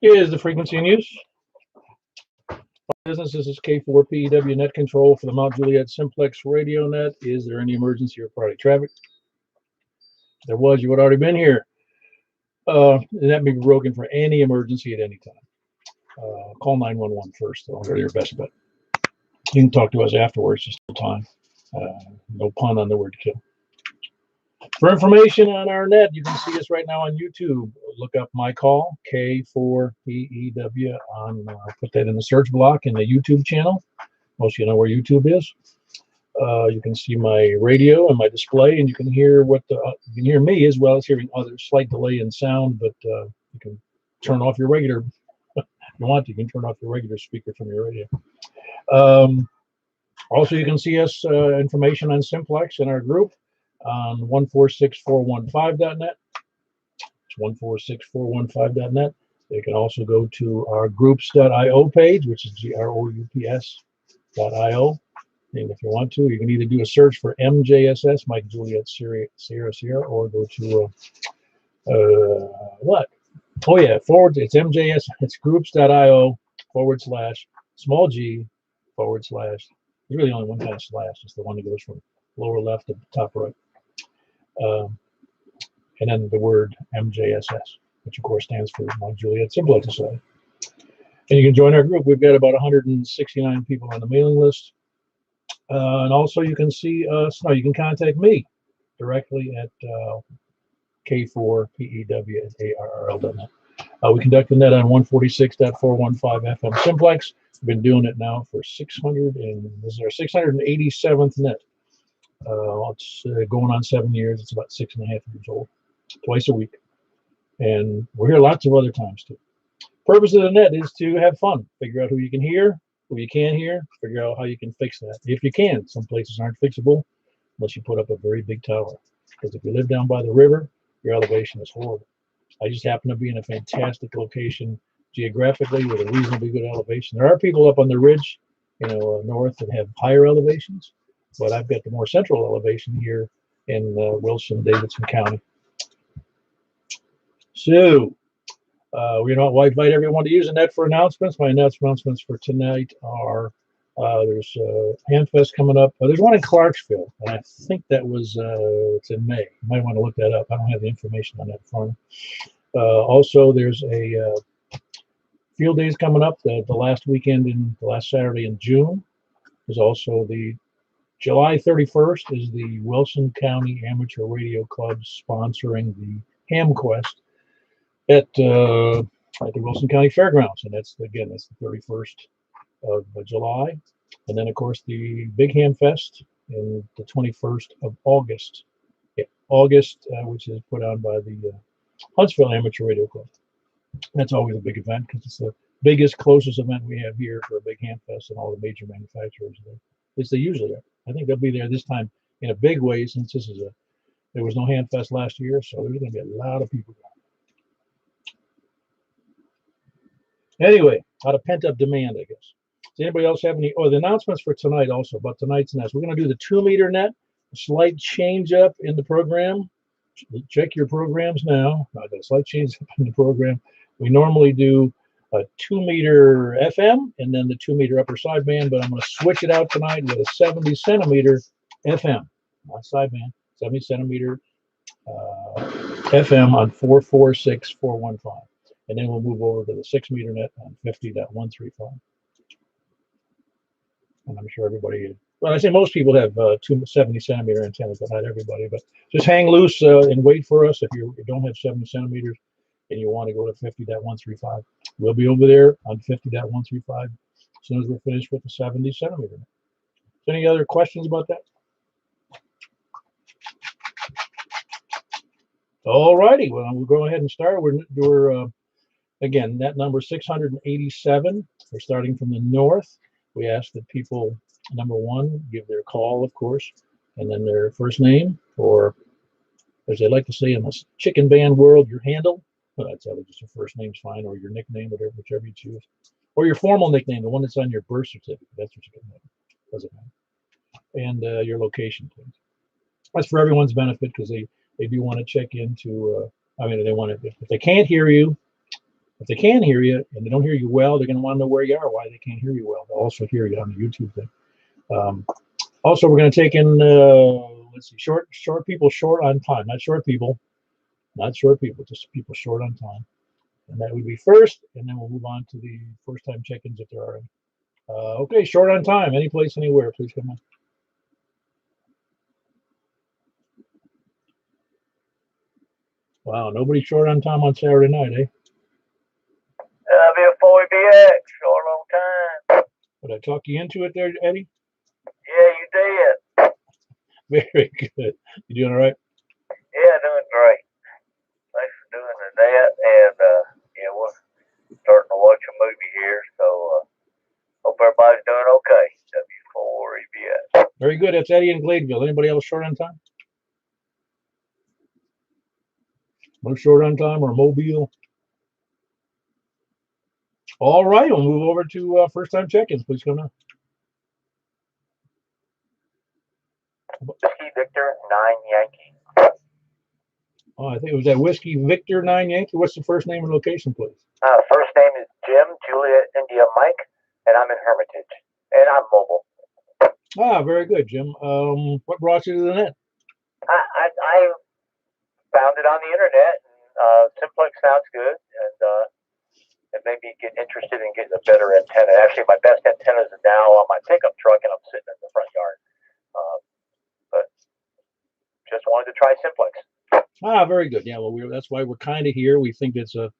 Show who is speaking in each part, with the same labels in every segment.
Speaker 1: is the frequency in use. Business, this is K4PEW net control for the Mount Juliet Simplex radio net. Is there any emergency or party traffic? If there was, you would already been here. That may be broken for any emergency at any time. Call 911 first, though. They're your best bet. You can talk to us afterwards, just still time. No pun on the word kill. For information on our net, you can see us right now on YouTube. Look up my call, K4PEW. Put that in the search block in the YouTube channel. Most of you know where YouTube is. You can see my radio and my display, and you can hear you can hear me as well as hearing others. Slight delay in sound, but you can turn off your regular. If you want to, you can turn off your regular speaker from your radio. Also, you can see us information on Simplex in our group on 146415.net. It's 146415.net. You can also go to our groups.io page, which is groups.io. And if you want to, you can either do a search for MJSS, Mike Juliet Sierra Sierra, or go to what? Oh yeah, it's MJS. It's groups.io /g/. There's really only one kind of slash. It's the one that goes from lower left to top right. And then the word MJSS, which of course stands for Mount Juliet Simplex Society. And you can join our group. We've got about 169 people on the mailing list. And also you can see us, no, you can contact me directly at K4PEW@ARRL.net. We conduct the net on 146.415 FM Simplex. We've been doing it now for this is our 687th net. It's going on 7 years. It's about 6.5 years old, twice a week. And we're here lots of other times too. Purpose of the net is to have fun, figure out who you can hear, who you can't hear, figure out how you can fix that. If you can, some places aren't fixable unless you put up a very big tower. Because if you live down by the river, your elevation is horrible. I just happen to be in a fantastic location geographically with a reasonably good elevation. There are people up on the ridge, north that have higher elevations, but I've got the more central elevation here in Wilson-Davidson County. So, we invite everyone to use the net for announcements. My announcements for tonight are there's Hamfest coming up. There's one in Clarksville, and I think that was it's in May. You might want to look that up. I don't have the information on that for me. Also, there's a field days coming up the last Saturday in June. There's also the July 31st is the Wilson County Amateur Radio Club sponsoring the Ham Quest at the Wilson County Fairgrounds, and that's the 31st of July. And then of course the Big Ham Fest in the 21st of August. Which is put on by the Huntsville Amateur Radio Club. That's always a big event because it's the biggest, closest event we have here for a Big Ham Fest, and all the major manufacturers there. At least they usually are. I think they'll be there this time in a big way, since there was no Ham Fest last year, so there's going to be a lot of people going. Anyway, out of pent-up demand, I guess. Does anybody else have any? Oh, the announcements for tonight also about tonight's nest. We're going to do the 2-meter net. A slight change up in the program. Check your programs now. I got a slight change up in the program. We normally do a 2-meter FM and then the 2-meter upper sideband, but I'm going to switch it out tonight with a 70 centimeter FM, not sideband, 70 centimeter FM on 446.415. And then we'll move over to the 6-meter net on 50.135. And I'm sure everybody, well, I say most people have 270 centimeter antennas, but not everybody. But just hang loose and wait for us if you don't have 70 centimeters and you want to go to 50.135. We'll be over there on 50.135 as soon as we're finished with the 70 centimeter. Any other questions about that? All righty, well, we'll go ahead and start. We're again, net number 687. We're starting from the north. We ask that people, number one, give their call, of course, and then their first name, or as they like to say in the chicken band world, your handle. Well, that's either just your first name's fine, or your nickname, whichever you choose, or your formal nickname, the one that's on your birth certificate. That's what you can name. Doesn't matter. And your location, please. That's for everyone's benefit, because they do want to check into. They want to, if they can't hear you, If they can hear you and they don't hear you well, they're going to want to know where you are, why they can't hear you well. They'll also hear you on the YouTube thing. Also, we're going to take in, let's see, short people short on time. Not short people, just people short on time. And that would be first, and then we'll move on to the first-time check-ins if there are any. Okay, short on time. Any place, anywhere, please come on. Wow, nobody short on time on Saturday night, eh?
Speaker 2: W4BX, short on time.
Speaker 1: Did I talk you into it there, Eddie?
Speaker 2: Yeah, you did.
Speaker 1: Very good. You doing all right?
Speaker 2: Yeah, doing great. Thanks for doing that. And yeah, we're starting to watch a movie here, so hope everybody's doing okay. W4EBS.
Speaker 1: Very good. That's Eddie in Gladeville. Anybody else short on time? No short on time or Mobile? All right, we'll move over to first-time check-ins. Please come on.
Speaker 2: Whiskey Victor 9 Yankee.
Speaker 1: Oh, I think it was that Whiskey Victor 9 Yankee. What's the first name and location, please?
Speaker 2: First name is Jim, Juliet, India, Mike, and I'm in Hermitage. And I'm mobile.
Speaker 1: Ah, very good, Jim. What brought you to the net?
Speaker 2: I found it on the internet. Simplex sounds good, and it made me get interested in getting a better antenna. Actually, my best antennas are now on my pickup truck, and I'm sitting in the front yard. But just wanted to try Simplex.
Speaker 1: Ah, very good. Yeah, well, that's why we're kind of here. We think it's a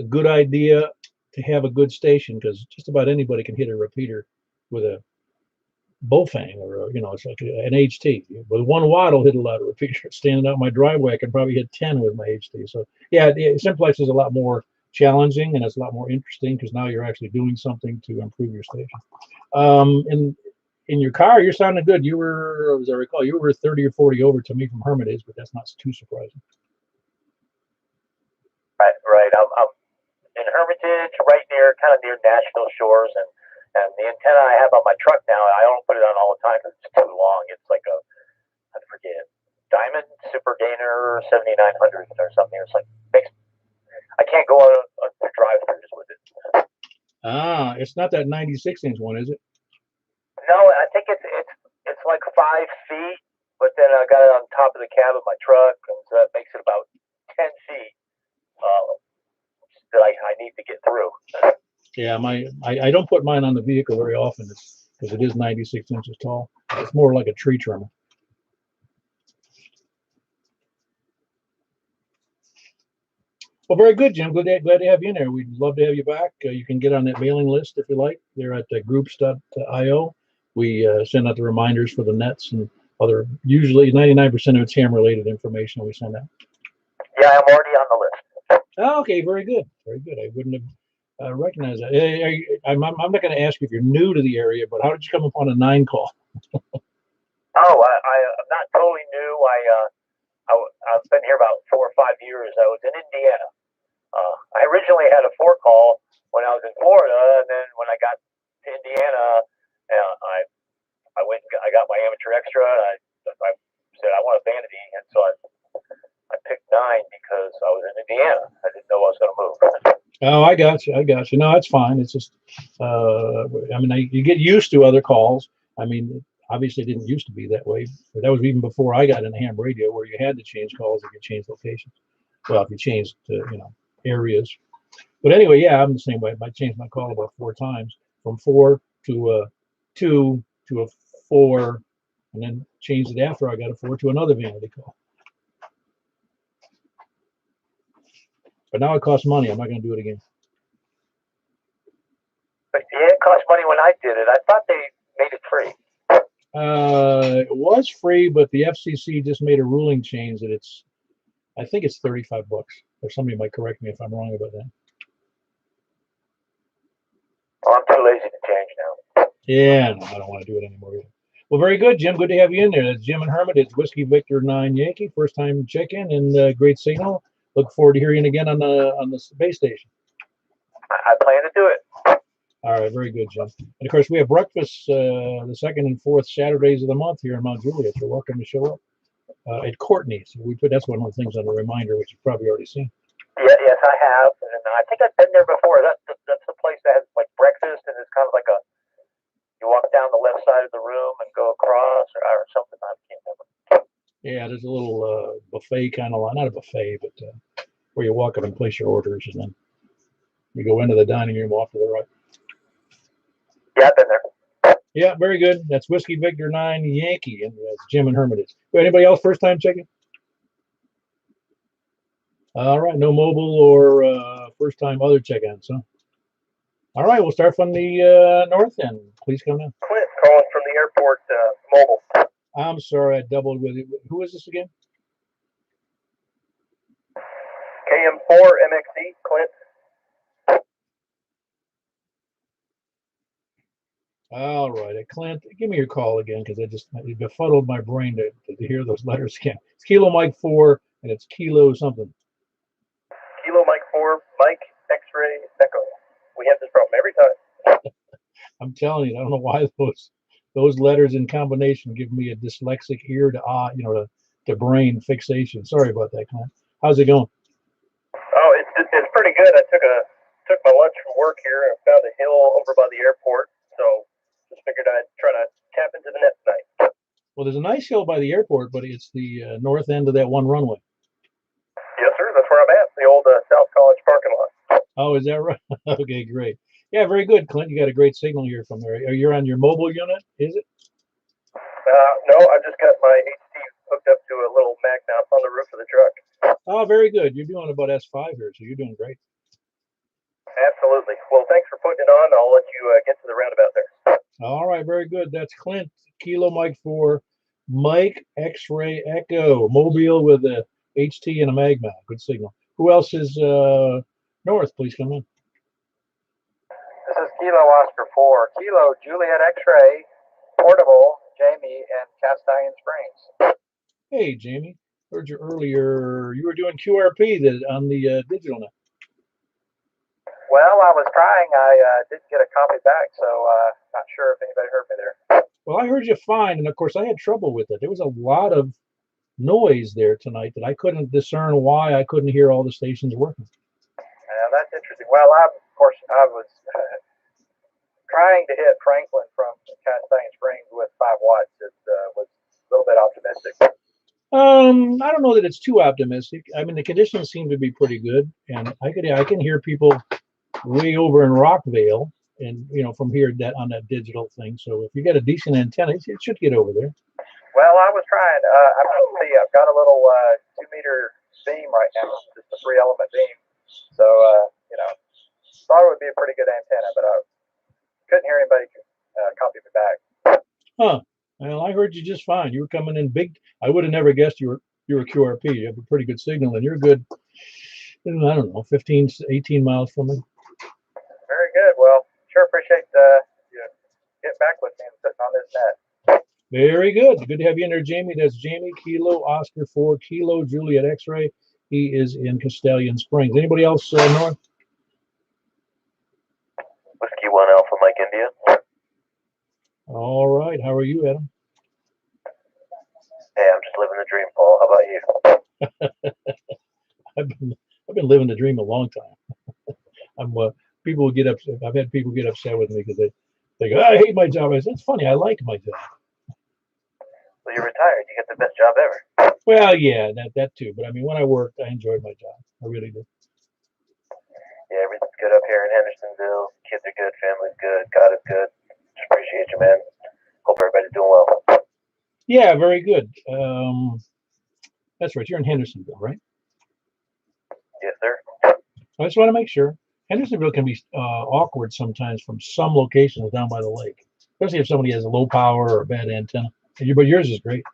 Speaker 1: good idea to have a good station because just about anybody can hit a repeater with a Bofang or it's like an HT. With 1 watt, I'll hit a lot of repeaters. Standing out my driveway, I can probably hit 10 with my HT. So yeah, Simplex is a lot more challenging and it's a lot more interesting because now you're actually doing something to improve your station. In your car, you're sounding good. You were, as I recall, you were 30 or 40 over to me from Hermitage, but that's not too surprising.
Speaker 2: Right. I'm in Hermitage, kind of near National Shores, and the antenna I have on my truck now, I don't put it on all the time because it's too long. It's like I forget, Diamond Super Gainer 7900 or something. It's like I can't go on the drive-throughs with it.
Speaker 1: Ah, it's not that 96-inch one, is it?
Speaker 2: No, I think it's like 5 feet, but then I got it on top of the cab of my truck, and so that makes it about 10 feet that I need to get through.
Speaker 1: Yeah, I don't put mine on the vehicle very often because it is 96 inches tall. It's more like a tree trimmer. Well, very good, Jim. Glad to have you in there. We'd love to have you back. You can get on that mailing list if you like. They're at groups.io. We send out the reminders for the nets and other, usually 99% of it's ham-related information we send out.
Speaker 2: Yeah, I'm already on the list.
Speaker 1: Oh, okay, very good. Very good. I wouldn't have recognized that. I'm not going to ask you if you're new to the area, but how did you come upon a 9 call?
Speaker 2: Oh, I'm not totally new. I've been here about 4 or 5 years. I was in Indiana. I originally had a 4 call when I was in Florida, and then when I got to Indiana, I went and I got my amateur extra. I said I want a vanity, and so I picked 9 because I was in Indiana. I didn't know I was going to move.
Speaker 1: Oh, I got you. No, that's fine. It's just, you get used to other calls. I mean, obviously it didn't used to be that way, but that was even before I got into ham radio, where you had to change calls if you changed locations. Well, if you changed, areas. But anyway, yeah, I'm the same way. I changed my call about 4 times, from 4 to a 2 to a 4, and then changed it after I got a 4 to another vanity call. But now it costs money. I'm not going to do it again.
Speaker 2: But yeah, it cost money when I did it. I thought they made it free.
Speaker 1: It was free, but the FCC just made a ruling change that I think it's $35. Or somebody might correct me if I'm wrong about that.
Speaker 2: Well, I'm too lazy to change now.
Speaker 1: Yeah, no, I don't want to do it anymore either. Well, very good, Jim. Good to have you in there. That's Jim and Hermit. It's Whiskey Victor 9 Yankee. First time check-in and great signal. Look forward to hearing again on the base station.
Speaker 2: I plan to do it.
Speaker 1: All right, very good, Jim. And of course, we have breakfast the 2nd and 4th Saturdays of the month here in Mount Juliet. You're welcome to show up at Courtney's. That's one of the things on the reminder, which you've probably already seen.
Speaker 2: Yeah, yes, I have, and I think I've been there before. That's the place that has like breakfast, and it's kind of like a you walk down the left side of the room and go across, or something. I can't remember.
Speaker 1: Yeah, there's a little buffet kind of line, not a buffet, but where you walk up and place your orders, and then you go into the dining room off to the right.
Speaker 2: Yeah, I've been there.
Speaker 1: Yeah, very good. That's Whiskey Victor 9 Yankee, and that's Jim and Hermitage. Anybody else first time checking? All right, no mobile or first time other check-ins, huh? All right, we'll start from the north end. Please come in.
Speaker 2: Clint calling from the airport, mobile.
Speaker 1: I'm sorry, I doubled with you. Who is this again?
Speaker 2: KM4 MXE, Clint.
Speaker 1: All right, Clint, give me your call again because it befuddled my brain to hear those letters again. It's Kilo Mike 4 and it's Kilo something.
Speaker 2: Kilo Mike 4, Mike X-ray Echo. We have this problem every time.
Speaker 1: I'm telling you, I don't know why those letters in combination give me a dyslexic ear to brain fixation. Sorry about that, Clint. How's it going?
Speaker 2: Oh, it's pretty good. I took my lunch from work here and found a hill over by the airport, so just figured I'd try to tap into the net tonight.
Speaker 1: Well, there's a nice hill by the airport, but it's the north end of that one runway.
Speaker 2: Yes, sir. That's where I'm at. The old South College parking lot.
Speaker 1: Oh, is that right? Okay, great. Yeah, very good, Clint. You got a great signal here from there. You're on your mobile unit, is it?
Speaker 2: No, I just got my HT hooked up to a little mag mount on the roof of the truck.
Speaker 1: Oh, very good. You're doing about S5 here, so you're doing great.
Speaker 2: Absolutely. Well, thanks for putting it on. I'll let you get to the roundabout there.
Speaker 1: All right, very good. That's Clint, Kilo Mike 4, Mike X-ray Echo, mobile with a HT and a mag mount. Good signal. Who else is north? Please come in.
Speaker 3: This is Kilo Oscar 4, Kilo Juliet X-ray, portable, Jamie, and Cast Iron Springs.
Speaker 1: Hey, Jamie. Heard you earlier. You were doing QRP on the digital net.
Speaker 3: Well, I was trying. I didn't get a copy back, so not sure if anybody heard me there.
Speaker 1: Well, I heard you fine, and of course I had trouble with it. There was a lot of noise there tonight that I couldn't discern why I couldn't hear all the stations working.
Speaker 3: That's interesting. Well, of course, I was trying to hit Franklin from Cast Iron Springs with 5 watts. It was a little bit optimistic.
Speaker 1: I don't know that it's too optimistic. I mean, the conditions seem to be pretty good, and I can hear people way over in Rockvale, and from here on that digital thing. So if you get a decent antenna, it should get over there.
Speaker 3: Well, I was trying. I've got a little 2-meter beam right now, just a 3-element beam. So thought it would be a pretty good antenna, but I couldn't hear anybody copy me back.
Speaker 1: Huh. Well, I heard you just fine. You were coming in big. I would have never guessed you were QRP. You have a pretty good signal, and you're good. I don't know, 15, 18 miles from me.
Speaker 3: Very good. Well, sure appreciate you getting back with me and sitting on this net.
Speaker 1: Very good. Good to have you in there, Jamie. That's Jamie, Kilo Oscar 4, Kilo Juliet X-ray. He is in Castellian Springs. Anybody else north?
Speaker 2: Whiskey 1 Alpha Mike India.
Speaker 1: All right. How are you, Adam?
Speaker 2: Hey, I'm just living the dream, Paul. How about you?
Speaker 1: I've been living the dream a long time. People will get upset. I've had people get upset with me because they go, I hate my job. I said, it's funny. I like my job.
Speaker 2: Well, you're retired. You get the best job ever.
Speaker 1: Well, yeah, that too. But I mean, when I worked, I enjoyed my job. I really did.
Speaker 2: Yeah, everything's good up here in Hendersonville. Kids are good. Family's good. God is good. Just appreciate you, man. Hope everybody's doing well.
Speaker 1: Yeah, very good. That's right. You're in Hendersonville, right?
Speaker 2: Yes, sir.
Speaker 1: I just want to make sure. Hendersonville can be awkward sometimes from some locations down by the lake, especially if somebody has a low power or a bad antenna. But yours is great.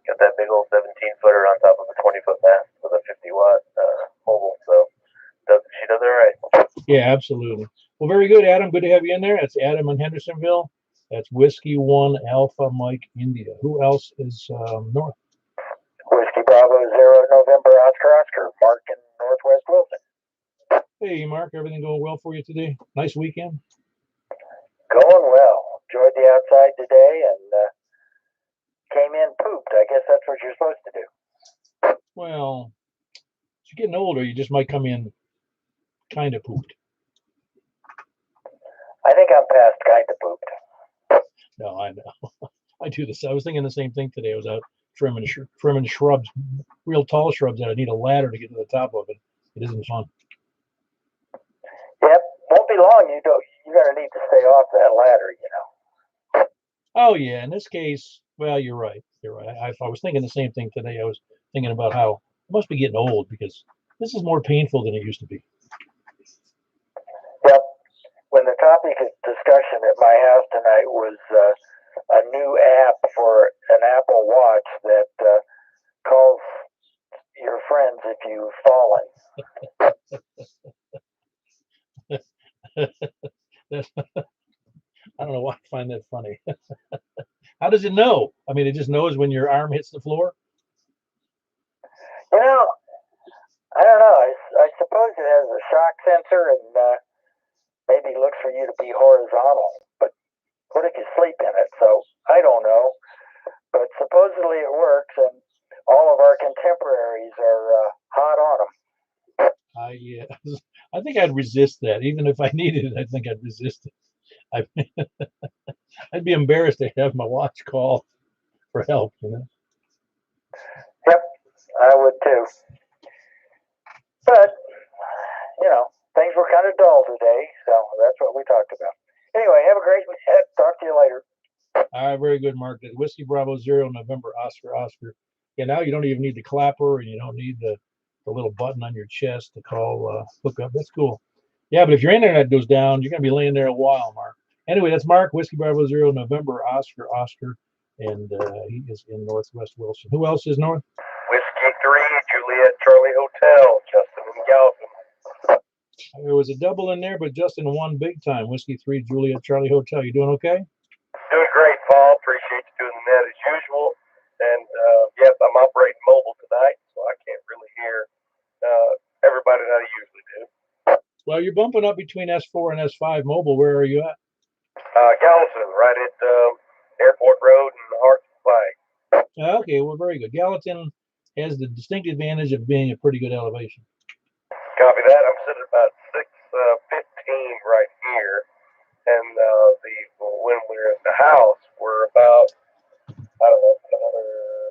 Speaker 2: Got that big old 17-footer on top of a 20-foot mast with a 50-watt mobile, so she does it right.
Speaker 1: Yeah, absolutely. Well, very good, Adam. Good to have you in there. That's Adam in Hendersonville. That's Whiskey 1 Alpha Mike India. Who else is north?
Speaker 3: Whiskey Bravo 0 November Oscar, Mark in Northwest Wilson.
Speaker 1: Hey, Mark. Everything going well for you today? Nice weekend?
Speaker 3: Going well. Enjoyed the outside today and came in pooped. I guess that's what you're supposed to do.
Speaker 1: Well, you're getting older, you just might come in kind of pooped.
Speaker 2: I think I'm past kind of pooped.
Speaker 1: No, I know. I do this. I was thinking the same thing today. I was out trimming shrubs, real tall shrubs that I need a ladder to get to the top of it. It isn't fun.
Speaker 2: Yep, won't be long. You're gonna need to stay off that ladder, you know.
Speaker 1: Oh yeah, in this case, well, you're right. You're right. I was thinking the same thing today. I was thinking about how I must be getting old because this is more painful than it used to be.
Speaker 2: Yep. When the topic of discussion at my house tonight was a new app for an Apple Watch that calls your friends if you've fallen.
Speaker 1: I don't know why I find that funny. How does it know? I mean, it just knows when your arm hits the floor?
Speaker 2: You know, I don't know. I suppose it has a shock sensor and maybe looks for you to be horizontal. But what if you sleep in it? So I don't know. But supposedly it works, and all of our contemporaries are hot on them.
Speaker 1: I think I'd resist that. Even if I needed it, I think I'd resist it. I'd be embarrassed to have my watch call for help, you know?
Speaker 2: Yep, I would too. But, you know, things were kind of dull today, so that's what we talked about. Anyway, have a great weekend. Talk to you later.
Speaker 1: All right, very good, Mark. Whiskey Bravo 0, November, Oscar. Yeah, now you don't even need the clapper, and you don't need the little button on your chest to call, hook up. That's cool. Yeah, but if your internet goes down, you're going to be laying there a while, Mark. Anyway, that's Mark, Whiskey Bravo 0, November, Oscar, and he is in Northwest Wilson. Who else is north?
Speaker 3: Whiskey 3, Juliet, Charlie Hotel, Justin and Galvin.
Speaker 1: There was a double in there, but Justin won big time. Whiskey 3, Juliet, Charlie Hotel. You doing okay?
Speaker 3: Doing great, Paul. Appreciate you doing the net as usual. And yes, I'm operating mobile tonight, so I can't really hear everybody that I usually do.
Speaker 1: Well, you're bumping up between S4 and S5 mobile. Where are you at?
Speaker 3: Gallatin, right at Airport Road and Hearts Flag.
Speaker 1: Okay, well, very good. Gallatin has the distinct advantage of being a pretty good elevation.
Speaker 3: Copy that. I'm sitting at about 6:15 right here, and when we're at the house, we're about another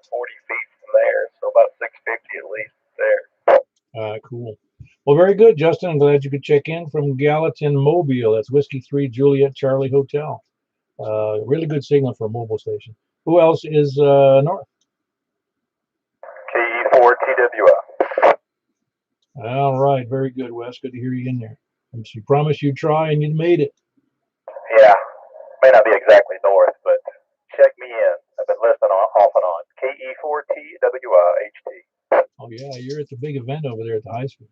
Speaker 3: 40 feet from there, so about 650 at least there.
Speaker 1: Cool. Well, very good, Justin. I'm glad you could check in from Gallatin, Mobile. That's Whiskey 3, Juliet, Charlie Hotel. Really good signal for a mobile station. Who else is north?
Speaker 3: KE4 TWI.
Speaker 1: All right, very good, Wes. Good to hear you in there. You promised you'd try, and you made it.
Speaker 3: Yeah, may not be exactly north, but check me in. I've been listening off and on. KE4 TWI HT.
Speaker 1: Oh yeah, you're at the big event over there at the high school.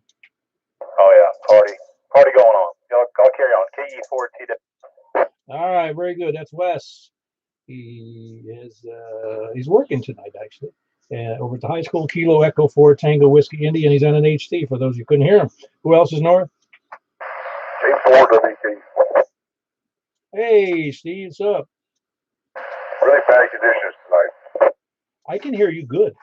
Speaker 3: Oh yeah, party going on. I'll carry on. KE4 TWI.
Speaker 1: All right, very good. That's Wes. He's working tonight actually. Over at the high school, Kilo Echo 4 Tango Whiskey Indy, and he's on an HT for those who couldn't hear him. Who else is north?
Speaker 3: K4 WT.
Speaker 1: Hey, Steve, what's up?
Speaker 3: Really bad conditions tonight.
Speaker 1: I can hear you good.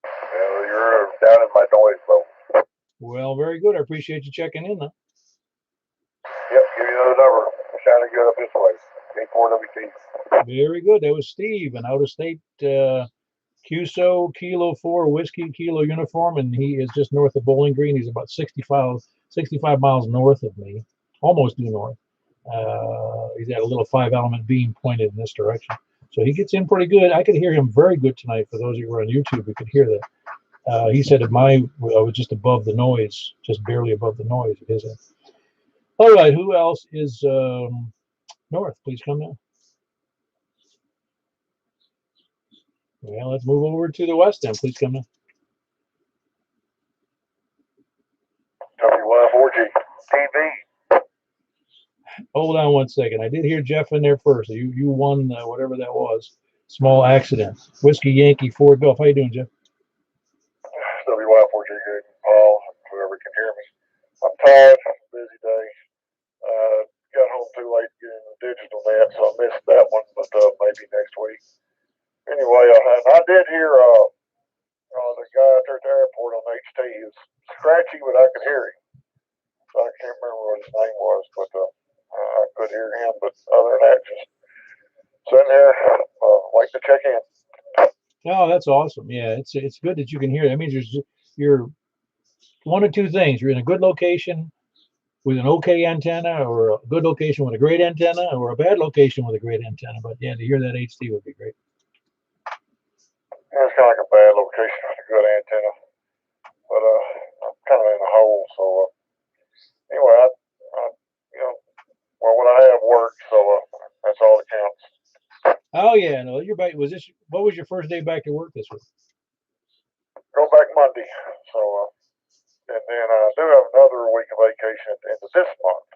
Speaker 3: Well, you're down in my noise level.
Speaker 1: Well, very good. I appreciate you checking in, though.
Speaker 3: Yep, give you another number. Shining good up this way. K4 WT.
Speaker 1: Very good. That was Steve, an out-of-state QSO Kilo 4 Whiskey Kilo uniform, and he is just north of Bowling Green. He's about 65 miles north of me, almost due north. He's got a little 5-element beam pointed in this direction. So he gets in pretty good. I could hear him very good tonight. For those of you who are on YouTube, you could hear that. He said I was just above the noise, just barely above the noise at his end. All right, who else is north? Please come in. Well, let's move over to the west end. Please come in.
Speaker 3: W14G TV.
Speaker 1: Hold on one second. I did hear Jeff in there first. You won whatever that was. Small accident. Whiskey Yankee Ford Golf. How you doing, Jeff?
Speaker 3: W14G, Paul, whoever can hear me. I'm tired. Busy day. Got home too late to get in the digital net, so I missed that one, but maybe next week. Anyway, I did hear the
Speaker 4: guy out there at the airport on HT. He was scratchy, but I could hear him. So I can't remember what his name was, but I could hear him. But other than that, just sitting there, waiting to check in.
Speaker 1: Oh, that's awesome. Yeah, it's good that you can hear. That means you're one of two things. You're in a good location with an okay antenna, or a good location with a great antenna, or a bad location with a great antenna. But yeah, to hear that HT would be great.
Speaker 4: Yeah, it's kind of like a bad location with a good antenna, but I'm kind of in a hole. So anyway, well, what I have worked, so that's all that counts.
Speaker 1: Oh yeah, no, you're back. What was your first day back to work this week?
Speaker 4: Go back Monday. So and then I do have another week of vacation at the end of this month,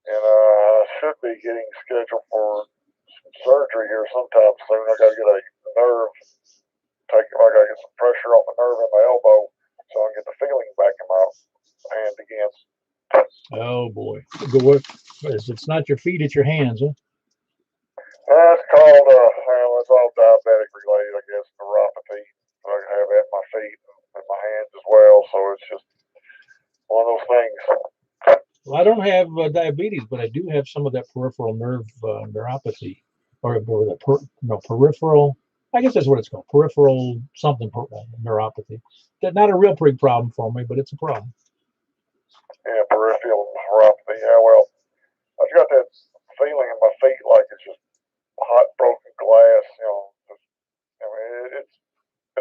Speaker 4: and I should be getting scheduled for some surgery here sometime soon. I got to get a nerve taken. I got to get some pressure off the nerve in my elbow, so I can get the feeling back in my hand again.
Speaker 1: Oh boy, it's not your feet, it's your hands, huh?
Speaker 4: It's called, well, it's all diabetic related, I guess, neuropathy. So I have it at my feet and my hands as well. So it's just one of those things.
Speaker 1: Well, I don't have diabetes, but I do have some of that peripheral nerve neuropathy, or the peripheral. I guess that's what it's called, peripheral something neuropathy. That's not a real big problem for me, but it's a problem.
Speaker 4: Yeah, peripheral neuropathy. Yeah, well, I've got that feeling in my feet like it's just hot broken glass. I mean, it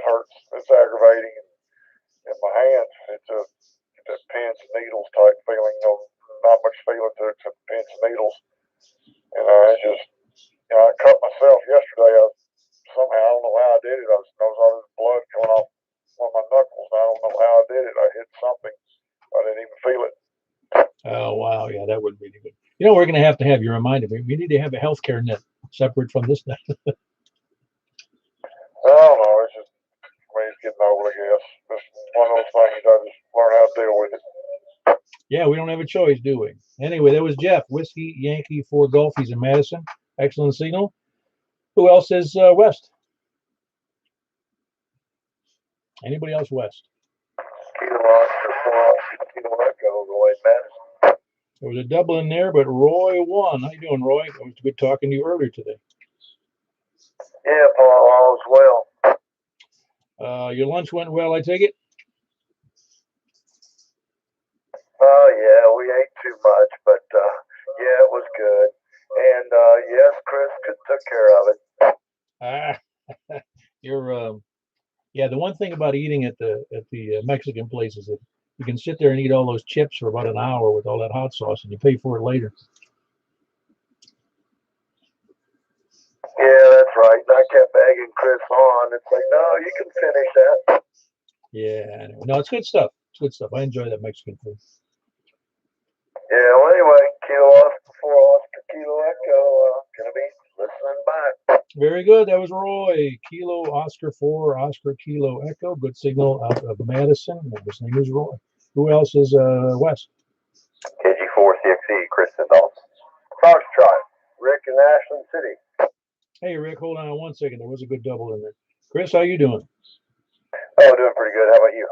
Speaker 4: hurts. It's aggravating. In my hands, it's that pins and needles type feeling. Not much feeling to it except pins and needles. And it's just, I cut myself yesterday. Somehow, I don't know how I did it. I was all this blood coming off one of my knuckles. I don't know how I did it. I hit something. I didn't even feel it.
Speaker 1: Oh wow, yeah, that wouldn't be good. You know, we're going to have you reminded me. We need to have a healthcare net separate from this net.
Speaker 4: I don't know. It's just, it's getting old, I guess. It's one of those things. I just learn how to deal with it.
Speaker 1: Yeah, we don't have a choice, do we? Anyway, that was Jeff, Whiskey Yankee 4 Golf. He's in Madison. Excellent signal. Who else is west? Anybody else west?
Speaker 2: Kilo Oscar 4, Kilo Echo, Roy Madison.
Speaker 1: There was a double in there, but Roy won. How you doing, Roy? It was good talking to you earlier today.
Speaker 2: Yeah, Paul, all's well.
Speaker 1: Your lunch went well, I take it?
Speaker 2: Yeah, we ate too much, but yeah, it was good. And yes, Chris took care of it.
Speaker 1: You're yeah. The one thing about eating at the Mexican place is that you can sit there and eat all those chips for about an hour with all that hot sauce, and you pay for it later.
Speaker 2: Yeah, that's right. And I kept egging Chris on. It's like, no, you can finish that.
Speaker 1: Yeah, anyway. No, it's good stuff. It's good stuff. I enjoy that Mexican food.
Speaker 2: Yeah, well, anyway, Kilo Oscar 4, Oscar Kilo Echo, gonna be listening back.
Speaker 1: Very good. That was Roy. Kilo Oscar 4, Oscar Kilo Echo. Good signal out of Madison. His name is Roy. Who else is west?
Speaker 2: KG4 CXE, Chris and Dalton. Foxtrot, Rick in Ashland City.
Speaker 1: Hey, Rick, hold on one second. There was a good double in there. Chris, how you doing?
Speaker 2: Oh, doing pretty good. How about you?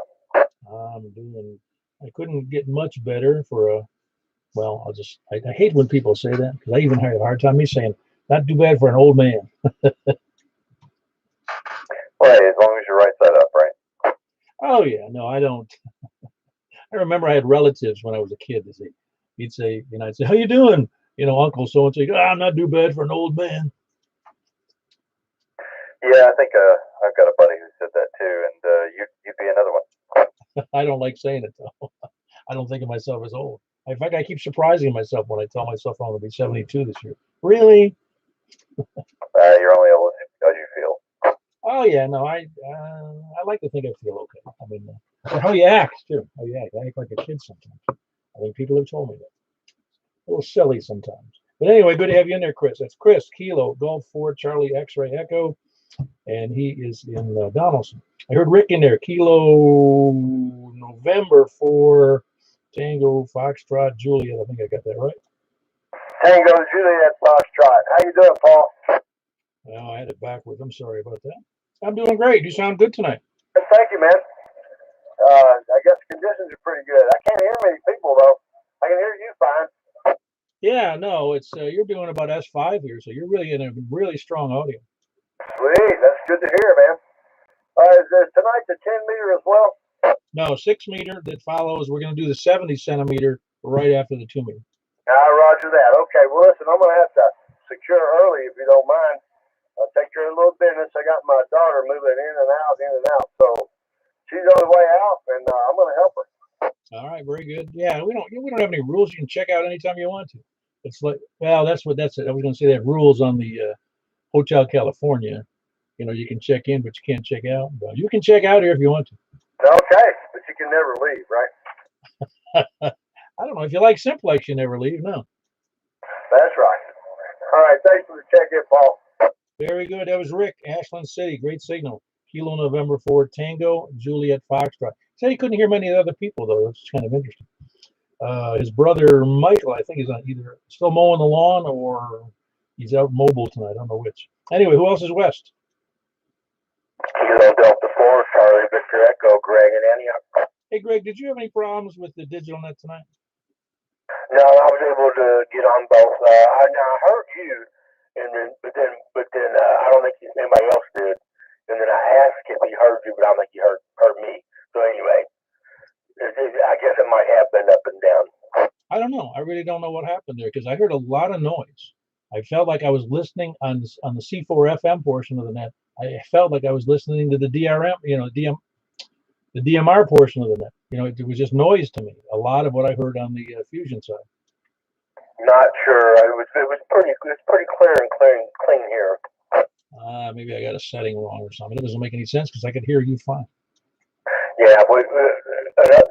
Speaker 1: I'm doing. I couldn't get much better for a. Well, I hate when people say that, because I even had a hard time me saying not too bad for an old man.
Speaker 2: Well, hey, as long as you're right side up, right?
Speaker 1: Oh yeah, no, I don't. I remember I had relatives when I was a kid. He'd say, I'd say, "How you doing?" Uncle so and so. I'm not too bad for an old man.
Speaker 2: Yeah, I think I've got a buddy who said that too, and you'd be another one.
Speaker 1: I don't like saying it though. I don't think of myself as old. In fact, I keep surprising myself when I tell myself I'm going to be 72 this year. Really?
Speaker 2: You're only old as you feel.
Speaker 1: Oh yeah, no, I like to think I feel okay. I mean, how you act too. How you act. I act like a kid sometimes. I think people have told me that. A little silly sometimes. But anyway, good to have you in there, Chris. That's Chris Kilo Golf 4 Charlie X-Ray Echo, and he is in Donaldson. I heard Rick in there. Kilo November 4 Tango Foxtrot Juliet. I think I got that right.
Speaker 2: Tango Juliet Foxtrot. How you doing, Paul?
Speaker 1: Well, I had it backwards. I'm sorry about that. I'm doing great. You sound good tonight.
Speaker 2: It
Speaker 3: thank you, man. I guess the conditions are pretty good. I can't hear many people though. I can hear you fine.
Speaker 1: Yeah, no, it's you're doing about S5 here, so you're really in a really strong audio.
Speaker 3: Sweet, that's good to hear, man. Is tonight the 10-meter as well?
Speaker 1: No, 6-meter that follows. We're going to do the 70-centimeter right after the 2-meter.
Speaker 3: Roger that. Okay, well, listen, I'm going to have to secure early if you don't mind. I'll take care of a little business. I got my daughter moving in and out. So she's on the way out, and I'm going to help her.
Speaker 1: All right, very good. Yeah, we don't have any rules. You can check out anytime you want to. It's like, well, that's it. I was going to say they have rules on the Hotel California. You know, you can check in, but you can't check out. But you can check out here if you want to.
Speaker 3: Okay, but you can never leave, right?
Speaker 1: I don't know. If you like Simplex, you never leave. No.
Speaker 3: That's right. All right, thanks for the check-in, Paul.
Speaker 1: Very good. That was Rick, Ashland City. Great signal. Kilo November 4 Tango, Juliet Foxtrot. Said he couldn't hear many of the other people, though. It's kind of interesting. His brother, Michael, I think, is on either still mowing the lawn or he's out mobile tonight. I don't know which. Anyway, who else is west?
Speaker 2: Kilo Delta 4, Charlie Victor Echo, Greg and Antioch.
Speaker 1: Hey, Greg, did you have any problems with the digital net tonight?
Speaker 2: No, I was able to get on both. I heard you, but then I don't think anybody else did. And then I asked if he heard you, but I don't think he heard me. So anyway, I guess it might have been up and down.
Speaker 1: I don't know. I really don't know what happened there because I heard a lot of noise. I felt like I was listening on the C4 FM portion of the net. I felt like I was listening to the DRM, the DMR portion of the net. It was just noise to me. A lot of what I heard on the Fusion side.
Speaker 2: Not sure. It was pretty clear and clean here.
Speaker 1: Maybe I got a setting wrong or something. It doesn't make any sense because I could hear you fine.
Speaker 2: Yeah, but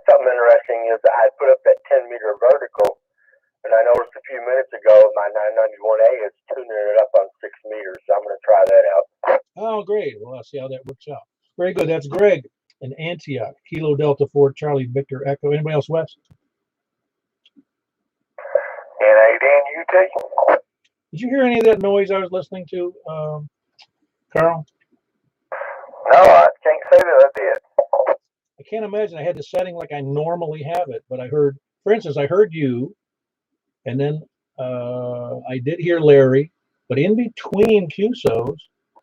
Speaker 2: something interesting is that I put up that 10-meter vertical, and I noticed a few minutes ago my 991A is tuning it up on 6 meters. So I'm going to try that out.
Speaker 1: Oh, great. Well, I'll see how that works out. Very good. That's Greg in Antioch, Kilo Delta 4, Charlie Victor Echo. Anybody else west?
Speaker 2: And UT.
Speaker 1: Did you hear any of that noise I was listening to, Carl?
Speaker 2: No, I can't say that I did.
Speaker 1: I can't imagine. I had the setting like I normally have it, but I heard, for instance, I heard you, and then I did hear Larry, but in between QSOs,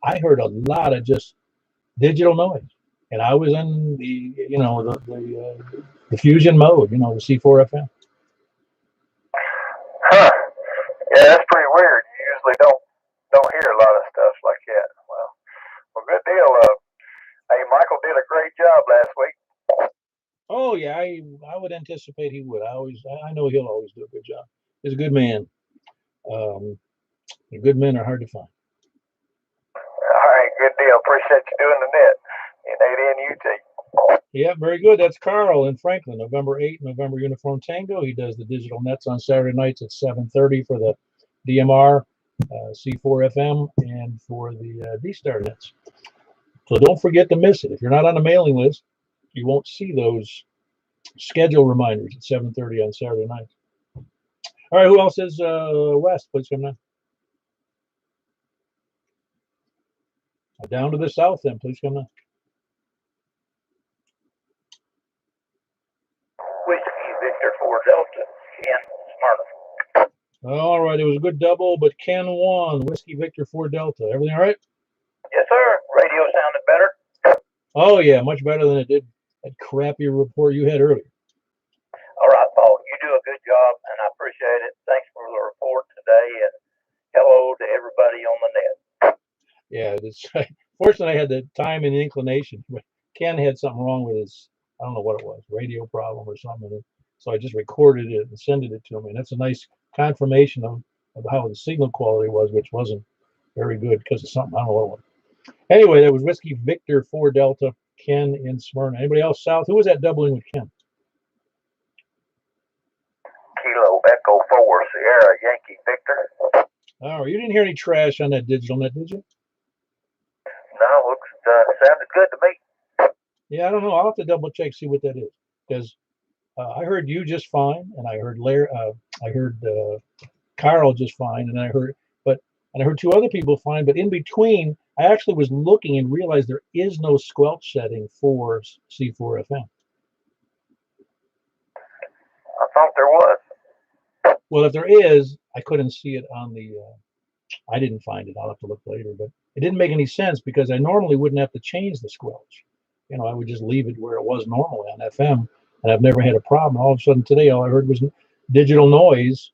Speaker 1: I heard a lot of just digital noise, and I was in the Fusion mode, the C4 FM.
Speaker 3: Huh. Yeah, that's pretty weird. You usually don't hear a lot of stuff like that. Well, good deal. Hey, Michael did a great job last week.
Speaker 1: Oh yeah, I would anticipate he would. I know he'll always do a good job. He's a good man. Good men are hard to find.
Speaker 3: All right, good deal. Appreciate you doing the net in ADNUT.
Speaker 1: Yeah, very good. That's Carl in Franklin, November 8, November Uniform Tango. He does the digital nets on Saturday nights at 7:30 for the DMR, C4 FM, and for the D-Star nets. So don't forget to miss it. If you're not on the mailing list, you won't see those schedule reminders at 7:30 on Saturday night. All right, who else is west? Please come down. Down to the south, then. Please come down.
Speaker 2: Whiskey Victor 4 Delta, Ken Smyrna.
Speaker 1: All right, it was a good double, but Ken won. Whiskey Victor 4 Delta. Everything all right?
Speaker 2: Yes, sir. Radio sounded better.
Speaker 1: Oh yeah, much better than it did that crappy report you had earlier.
Speaker 2: All right, Paul. You do a good job, and I appreciate it. Thanks for the report today, and hello to everybody on the net.
Speaker 1: Yeah, fortunately I had the time and inclination. Ken had something wrong with his, I don't know what it was, radio problem or something. So I just recorded it and sent it to him. And that's a nice confirmation of how the signal quality was, which wasn't very good because of something, I don't know what it was. Anyway, that was Whiskey Victor 4 Delta, Ken in Smyrna. Anybody else south? Who was that doubling with Ken?
Speaker 2: Kilo Echo 4 Sierra Yankee Victor.
Speaker 1: Oh, you didn't hear any trash on that digital net, did you?
Speaker 2: No, looks sounded good to me.
Speaker 1: Yeah, I don't know. I'll have to double check, see what that is, because I heard you just fine, and I heard Larry, I heard Carl just fine, and I heard two other people fine, but in between I actually was looking and realized there is no squelch setting for C4 FM.
Speaker 2: I thought there was.
Speaker 1: Well, if there is, I couldn't see it on the. I didn't find it. I'll have to look later, but it didn't make any sense because I normally wouldn't have to change the squelch. You know, I would just leave it where it was normally on FM, and I've never had a problem. All of a sudden today, all I heard was digital noise.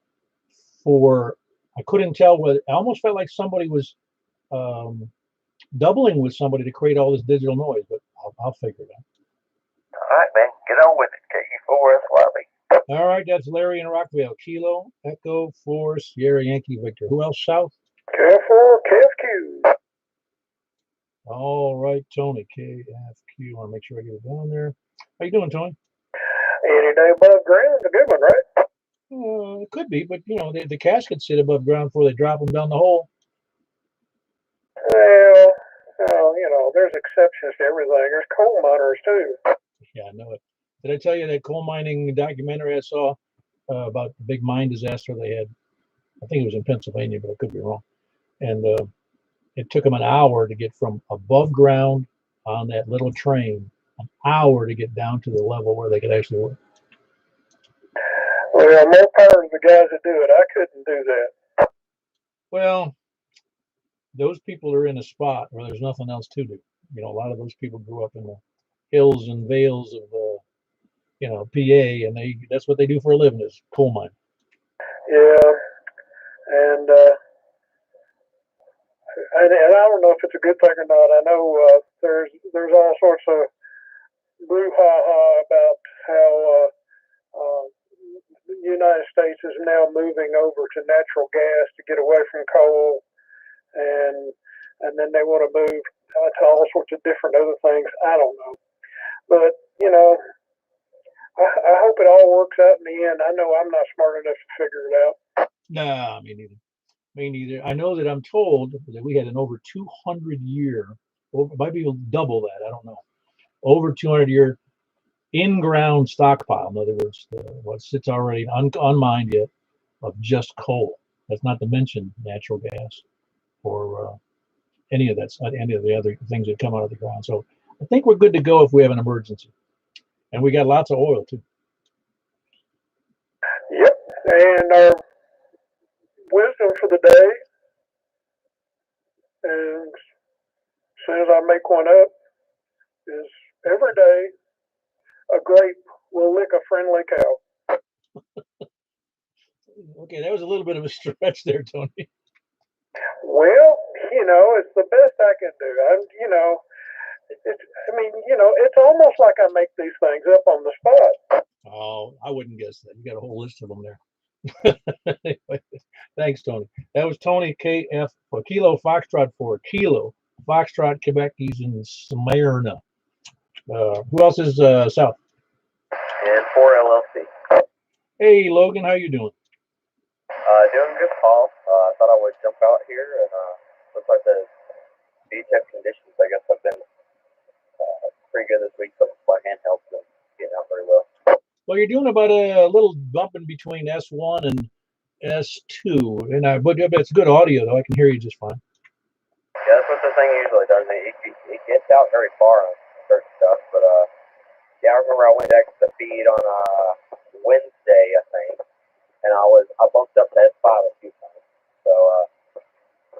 Speaker 1: I couldn't tell what. I almost felt like somebody was doubling with somebody to create all this digital noise, but I'll figure it out.
Speaker 2: All right, man. Get on with it. KE4S Lobby.
Speaker 1: All right, that's Larry in Rockville. Kilo, Echo, 4, Sierra, Yankee, Victor. Who else south?
Speaker 3: K4, KFQ.
Speaker 1: All right, Tony, KFQ. I want to make sure I get it down there. How you doing, Tony?
Speaker 3: Any day above ground, a good one, right?
Speaker 1: It could be, but you know, the caskets sit above ground before they drop them down the hole.
Speaker 3: Well, you know, there's exceptions to everything. There's coal miners too.
Speaker 1: Yeah, I know it. Did I tell you that coal mining documentary I saw about the big mine disaster they had? I think it was in Pennsylvania, but I could be wrong. And it took them an hour to get from above ground on that little train, an hour to get down to the level where they could actually work.
Speaker 3: Well, more power to the guys that do it. I couldn't do that.
Speaker 1: Well, those people are in a spot where there's nothing else to do. You know, a lot of those people grew up in the hills and vales of, you know, PA, and that's what they do for a living is coal mine.
Speaker 3: Yeah, and I don't know if it's a good thing or not. I know there's all sorts of brouhaha about how the United States is now moving over to natural gas to get away from coal, and then they want to move to all sorts of different other things. I don't know, but you know, I hope it all works out in the end. I know I'm not smart enough to figure it out.
Speaker 1: Nah, me neither. Me neither. I know that I'm told that we had an over 200 year, or it might be double that, I don't know, over 200 year in-ground stockpile. In other words, what sits already unmined yet of just coal. That's not to mention natural gas or any of the other things that come out of the ground. So I think we're good to go if we have an emergency. And we got lots of oil too.
Speaker 3: Yep. And our wisdom for the day, and as soon as I make one up, is every day a grape will lick a friendly cow.
Speaker 1: Okay, that was a little bit of a stretch there, Tony.
Speaker 3: Well, you know, it's the best I can do. You know, it's almost like I make these things up on the spot.
Speaker 1: Oh, I wouldn't guess that. You got a whole list of them there. Anyway, thanks, Tony. That was Tony KF for Kilo Foxtrot for Kilo Foxtrot, Quebec. He's in Smyrna. Who else is south?
Speaker 2: And 4LLC.
Speaker 1: Hey, Logan, how you doing?
Speaker 2: Doing good, Paul. I thought I would jump out here, and looks like the VTEC conditions, I guess, have been pretty good this week, so my handheld's been getting out very well.
Speaker 1: Well, you're doing about a little bumping between S1 and S2, and but it's good audio, though. I can hear you just fine.
Speaker 2: Yeah, that's what the thing usually does. It gets out very far on certain stuff, but yeah, I remember I went to the feed on Wednesday, I think, and I bumped up to S5 a few times. So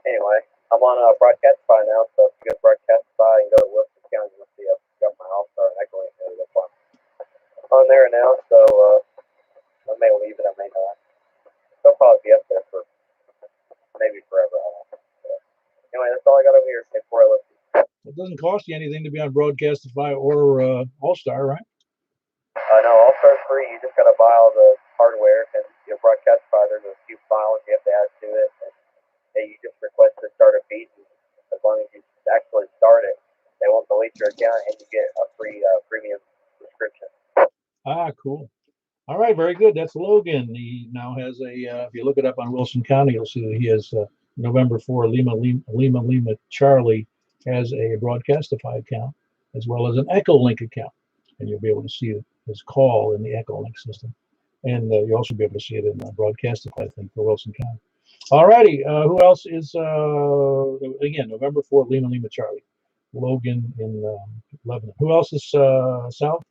Speaker 2: anyway, I'm on Broadcastify now, so if you go to Broadcastify and go to Wilson County, you'll see I've got my All-Star and Echo Link on there now, so I may leave it, I may not. They'll probably be up there for maybe forever. I don't know. So, anyway, that's all I got over here.
Speaker 1: It doesn't cost you anything to be on Broadcastify or All-Star, right?
Speaker 2: No, All-Star's free. You just got to buy all the hardware, and your Broadcastify, there's a few files you have to add to it, and you just request to start a feed. As long as you actually start it, they won't delete your account, and you get a free premium subscription. Ah,
Speaker 1: cool. All right, very good. That's Logan. He now has if you look it up on Wilson County, you'll see that he has November 4 Lima Charlie has a Broadcastify account as well as an Echo Link account, and you'll be able to see his call in the Echo Link system, and you'll also be able to see it in Broadcastify, I think, for Wilson County. All righty. Who else is again November 4th? Lima Lima Charlie. Logan in Lebanon. Who else is South?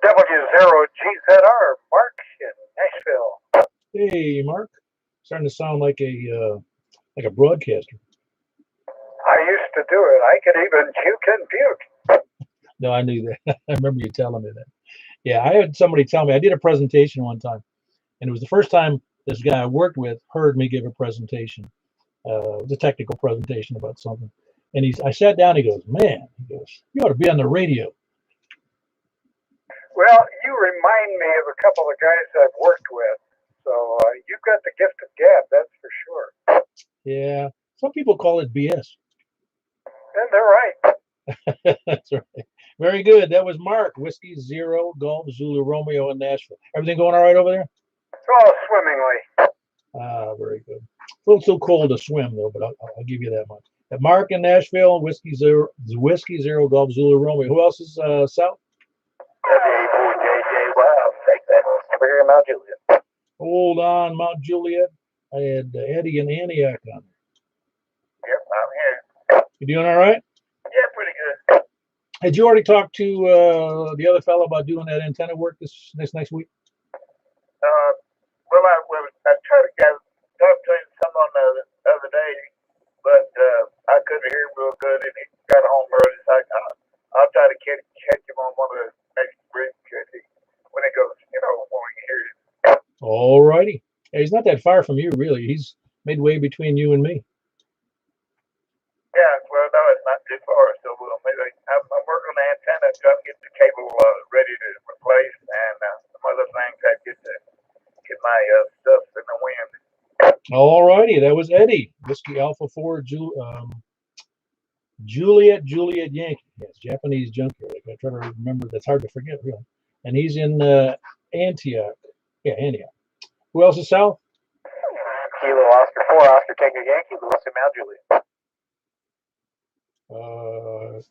Speaker 3: W0GZR, Mark in Nashville.
Speaker 1: Hey, Mark. Starting to sound like a broadcaster.
Speaker 3: I used to do it. I could even puke and puke.
Speaker 1: No, I knew that. I remember you telling me that. Yeah, I had somebody tell me. I did a presentation one time, and it was the first time this guy I worked with heard me give a presentation. It was a technical presentation about something. And I sat down. He goes, "Man," he goes, "you ought to be on the radio."
Speaker 3: Well, you remind me of a couple of guys I've worked with. So you've got the gift of gab, that's for sure.
Speaker 1: Yeah, some people call it BS.
Speaker 3: And they're right.
Speaker 1: That's right. Very good. That was Mark. Whiskey Zero Golf Zulu Romeo in Nashville. Everything going all right over there?
Speaker 3: Oh, swimmingly.
Speaker 1: Ah, very good. A little too cold to swim though, but I'll give you that much. Mark in Nashville, Whiskey Zero Golf Zulu Romeo. Who else is south?
Speaker 3: WA4JJ, wow, take that. Over here in Mount Juliet.
Speaker 1: Hold on, Mount Juliet. I had Eddie and Antioch on there.
Speaker 3: Yep, I'm here.
Speaker 1: You doing all right?
Speaker 3: Yeah, pretty good.
Speaker 1: Had you already talked to the other fellow about doing that antenna work this next week?
Speaker 3: Well, I tried to talk to him some on the other day, but I couldn't hear him real good, and he got home early. So I'll try to catch him on one of the next breaks when it goes, when we can hear him.
Speaker 1: All righty. Yeah, he's not that far from you, really. He's midway between you and me.
Speaker 3: Yeah, well, no, it's not too far. So maybe I'm working on the antenna, trying to get the cable ready to replace, and some other things I get my stuff in the wind.
Speaker 1: All righty. That was Eddie. Whiskey Alpha 4, Juliet Yankee. Yes, Japanese junkyard. I try to remember. That's hard to forget, really. And he's in Antioch. Yeah, Antioch. Who else is south?
Speaker 3: Kilo Oscar 4, Oscar Tango Yankee, Lewis and Mount Juliet.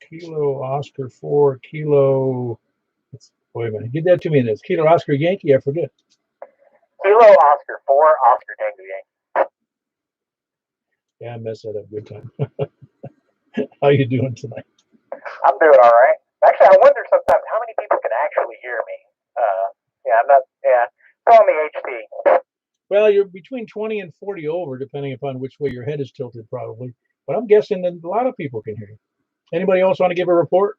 Speaker 1: Kilo Oscar 4, Kilo. Wait a minute. Get that to me. That's Kilo Oscar Yankee. I forget.
Speaker 3: Kilo Oscar 4, Oscar Tango Yankee.
Speaker 1: Yeah, I messed that up good time. How you doing tonight?
Speaker 3: I'm doing all right. Actually, I wonder sometimes how many people can actually hear me. I'm not. Yeah, call me HD.
Speaker 1: Well, you're between 20 and 40 over, depending upon which way your head is tilted, probably. But I'm guessing that a lot of people can hear you. Anybody else want to give a report?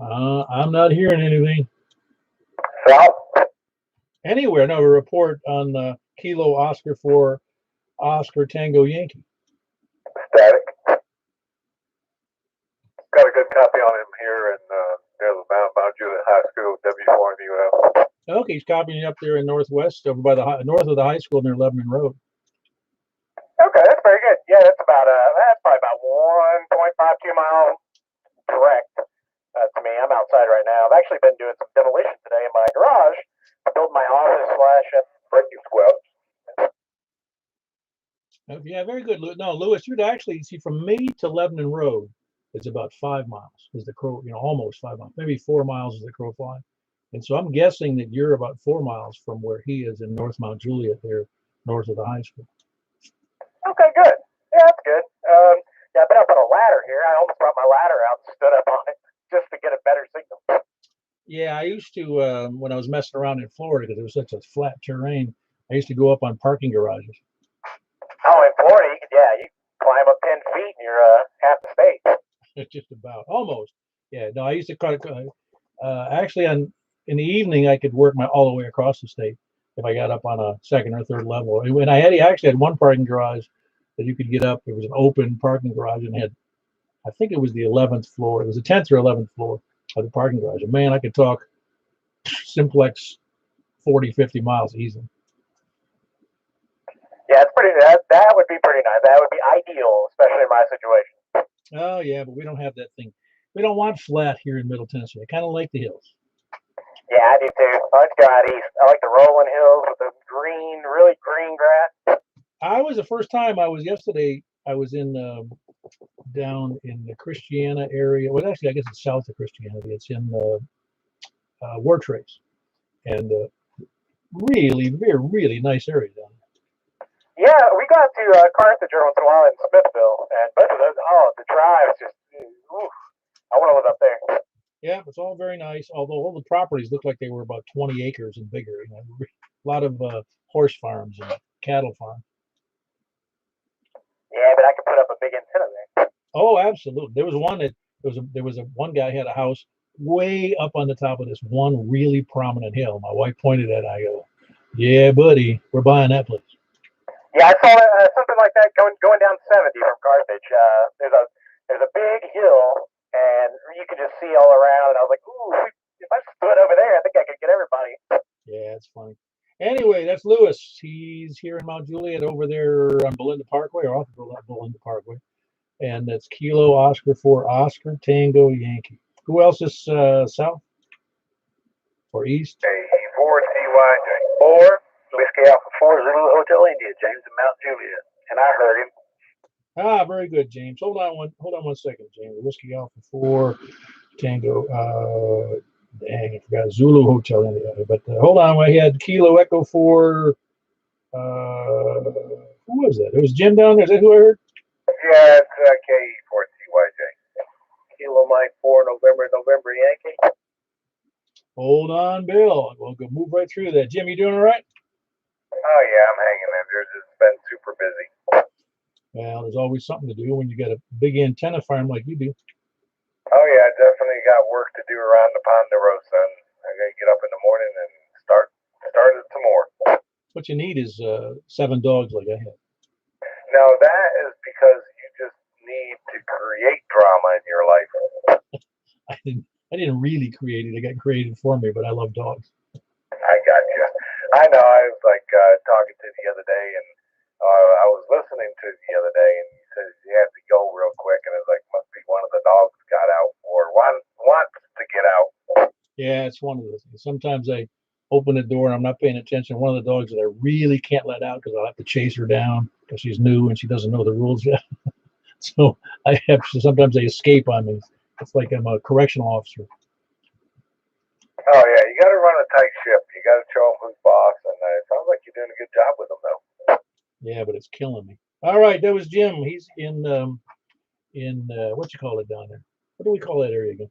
Speaker 1: I'm not hearing anything.
Speaker 3: Well,
Speaker 1: Anywhere? No, a report on Kilo Oscar 4, Oscar Tango Yankee.
Speaker 3: static. Got a good copy on him here in near the Mount Juliet High School, W4 and UL.
Speaker 1: Okay, he's copying you up there in Northwest, over by the north of the high school near Lebanon Road.
Speaker 3: Okay, that's very good. Yeah, that's probably about 1.52 miles direct to me. I'm outside right now. I've actually been doing some demolition today in my garage. I built my office / breaking squelch.
Speaker 1: Okay, yeah, very good. No, Lewis, you'd actually see from me to Lebanon Road, it's about 5 miles. Is the crow, almost 5 miles, maybe 4 miles as the crow flies. And so I'm guessing that you're about 4 miles from where he is in North Mount Juliet, there north of the high school.
Speaker 3: Okay, good. Yeah, that's good. Yeah, I've been up on a ladder here. I almost brought my ladder out and stood up on it just to get a better signal.
Speaker 1: Yeah, I used to, when I was messing around in Florida, because it was such a flat terrain, I used to go up on parking garages.
Speaker 3: Oh, in Florida, you climb up 10 feet and you're half the state.
Speaker 1: Just about, almost. Yeah, no, I used to actually in the evening I could work all the way across the state if I got up on a second or third level. And I actually had one parking garage that you could get up. It was an open parking garage and had, I think it was the 11th floor. It was the 10th or 11th floor of the parking garage. And man, I could talk Simplex 40, 50 miles easily.
Speaker 3: Yeah, it's pretty. That would be pretty nice. That would be ideal, especially in my situation.
Speaker 1: Oh yeah, but we don't have that thing. We don't want flat here in Middle Tennessee. I kind of like the hills.
Speaker 3: Yeah, I do too. I like to go out east. I like the rolling hills with the green, really green grass.
Speaker 1: I was the first time I was yesterday. I was in down in the Christiana area. Well, actually, I guess it's south of Christianity. It's in War Trace, and really, really nice area down
Speaker 3: Yeah, we got to Carthage once in a while in Smithville, and both of those, the drive's just, oof, I want to live up there.
Speaker 1: there. Yeah, it's all very nice. Although all the properties look like they were about 20 acres and bigger. You know, a lot of horse farms and cattle farms.
Speaker 3: Yeah, but I could put up a big antenna there.
Speaker 1: Oh, absolutely. There was one that one guy had a house way up on the top of this one really prominent hill. My wife pointed at it. I go, yeah, buddy, we're buying that place.
Speaker 3: Yeah, I saw something like that going down 70 from Carthage. There's a big hill, and you can just see all around. And I was like, ooh, if I stood over there, I think I could get everybody.
Speaker 1: Yeah, it's funny. Anyway, that's Lewis. He's here in Mount Juliet over there on Belinda Parkway, or off of Belinda Parkway. And that's Kilo Oscar 4 Oscar Tango Yankee. Who else is south or east?
Speaker 3: A4 CYJ. 4 Whiskey Alpha 4 Zulu Hotel India, James in Mount Juliet. And I heard him.
Speaker 1: Ah, very good, James. Hold on one second, James. Whiskey Alpha 4 Tango. Dang, I forgot Zulu Hotel India. But hold on, I had Kilo Echo 4. Who was that? It was Jim down there. Is that who I heard?
Speaker 3: Yeah, it's KE4 CYJ. Kilo Mike 4 November Yankee.
Speaker 1: Hold on, Bill. We'll go move right through that. Jim, you doing all right?
Speaker 3: Oh, yeah, I'm hanging in there. It's been super busy.
Speaker 1: Well, there's always something to do when you got a big antenna farm like you do.
Speaker 3: Oh, yeah, I definitely got work to do around the Ponderosa. And I got to get up in the morning and start it some more.
Speaker 1: What you need is 7 dogs like I have.
Speaker 3: No, that is because you just need to create drama in your life.
Speaker 1: I didn't really create it. It got created for me, but I love dogs.
Speaker 3: I got you. I know. I was like talking to the other day, and I was listening to the other day, and he says he had to go real quick, and it's like must be one of the dogs got out or wants to get out.
Speaker 1: Yeah, it's one of those things. Sometimes I open the door and I'm not paying attention. One of the dogs that I really can't let out because I'll have to chase her down because she's new and she doesn't know the rules yet. So I have to, sometimes they escape on me. It's like I'm a correctional officer.
Speaker 3: Oh yeah, you got to run a tight ship. You got to show them who's boss, and it sounds like you're doing a good job with them, though.
Speaker 1: Yeah, but it's killing me. All right, that was Jim. He's in what you call it down there? What do we call that area again?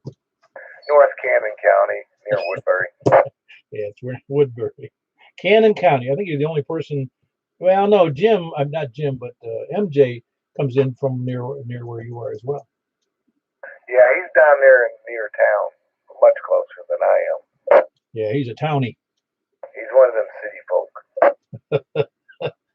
Speaker 3: North Cannon County, near Woodbury.
Speaker 1: Yeah, it's Woodbury, Cannon County. I think you're the only person. Well, no, Jim. I'm not Jim, but MJ comes in from near where you are as well.
Speaker 3: Yeah, he's down there near town, much closer than I am.
Speaker 1: Yeah, he's a townie.
Speaker 3: He's one of them city folk.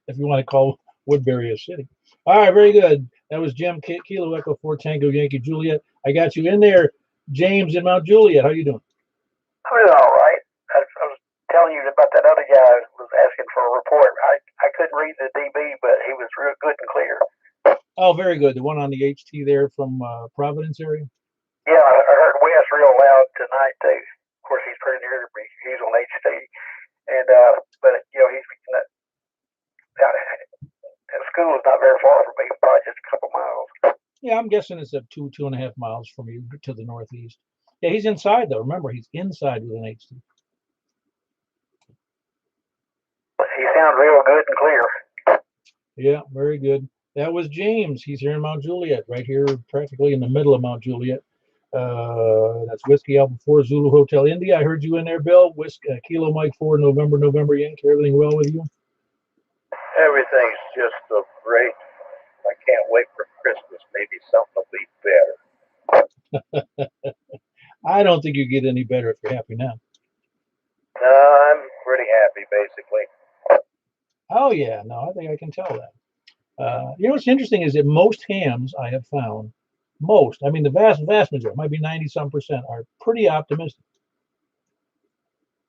Speaker 1: If you want to call Woodbury a city. All right, very good. That was Jim, Kilo Echo 4 Tango Yankee Juliet. I got you in there, James in Mount Juliet. How you doing?
Speaker 3: I'm doing all right. I was telling you about that other guy who was asking for a report. I couldn't read the DB, but he was real good and clear.
Speaker 1: Oh, very good. The one on the HT there from Providence area?
Speaker 3: Yeah, I heard Wes real loud tonight, too. Of course, he's pretty near to me. He's on HT. And, but, you know, he's school is not very far from me, probably just a couple miles.
Speaker 1: Yeah, I'm guessing it's at 2.5 miles from you to the northeast. Yeah, he's inside, though. Remember, he's inside with an HT.
Speaker 3: He sounds real good and clear.
Speaker 1: Yeah, very good. That was James. He's here in Mount Juliet, right here, practically in the middle of Mount Juliet. That's Whiskey Alpha 4 Zulu Hotel India. I heard you in there, Bill. Kilo Mike 4 November Yankee. Everything well with you?
Speaker 3: Everything's just so great. I can't wait for Christmas. Maybe something will be better.
Speaker 1: I don't think you get any better if you're happy now.
Speaker 3: No, I'm pretty happy, basically.
Speaker 1: Oh, yeah. No, I think I can tell that. You know what's interesting is that most hams I have found, I mean, the vast majority, might be 90-some%, are pretty optimistic.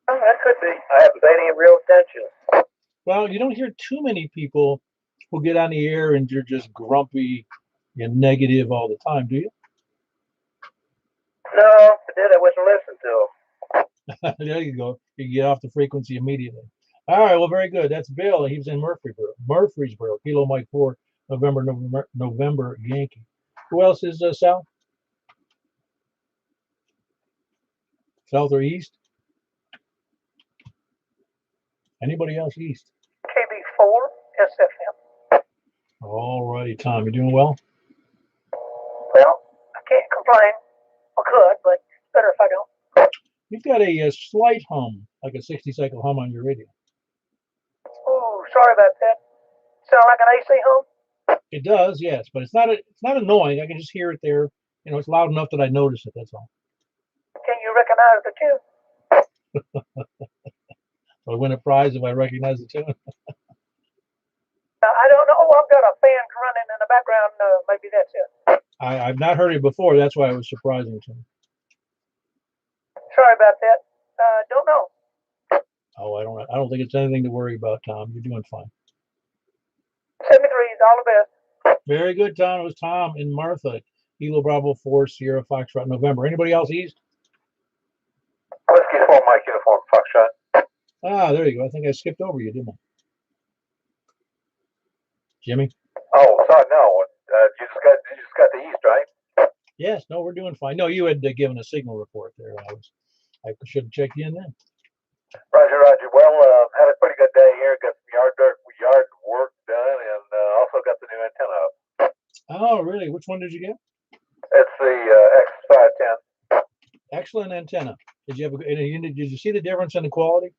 Speaker 3: Oh, that could be. I haven't paid any real attention.
Speaker 1: Well, you don't hear too many people who get on the air and you're just grumpy and negative all the time, do you?
Speaker 3: No, if I did, I wouldn't listen to them.
Speaker 1: There you go. You get off the frequency immediately. All right, well, very good. That's Bill. He was in Murfreesboro. Kilo Mike 4 November Yankee. Who else is south? South or east? Anybody else east?
Speaker 2: KB4 SFM.
Speaker 1: All righty, Tom. You doing well?
Speaker 2: Well, I can't complain. I could, but it's better if I don't.
Speaker 1: You've got a slight hum, like a 60-cycle hum on your radio.
Speaker 2: Oh, sorry about that. Sound like an AC home?
Speaker 1: It does, yes, but it's not annoying. I can just hear it there. You know, it's loud enough that I notice it. That's all.
Speaker 2: Can you recognize the tune?
Speaker 1: So I win a prize if I recognize the tune.
Speaker 2: I don't know. Oh, I've got a fan running in the background. Maybe that's it.
Speaker 1: I've not heard it before. That's why it was surprising to me.
Speaker 2: Sorry about that. Don't know.
Speaker 1: Oh, I don't think it's anything to worry about, Tom. You're doing fine.
Speaker 2: 73 is all the best.
Speaker 1: Very good, Tom. It was Tom and Martha. Kilo Bravo 4 Sierra Foxtrot November. Anybody else east?
Speaker 3: Whiskey 4 Mike Uniform Foxtrot.
Speaker 1: Ah, there you go. I think I skipped over you, didn't I? Jimmy?
Speaker 3: Oh, sorry, no. You just got the east, right?
Speaker 1: Yes. No, we're doing fine. No, you had given a signal report there. I should have checked you in then.
Speaker 3: Roger, Roger. Well, had a pretty good day here. Got some yard work done, and also got the new antenna up.
Speaker 1: Oh, really? Which one did you get?
Speaker 3: It's the X510.
Speaker 1: Excellent antenna. Did you see the difference in the quality?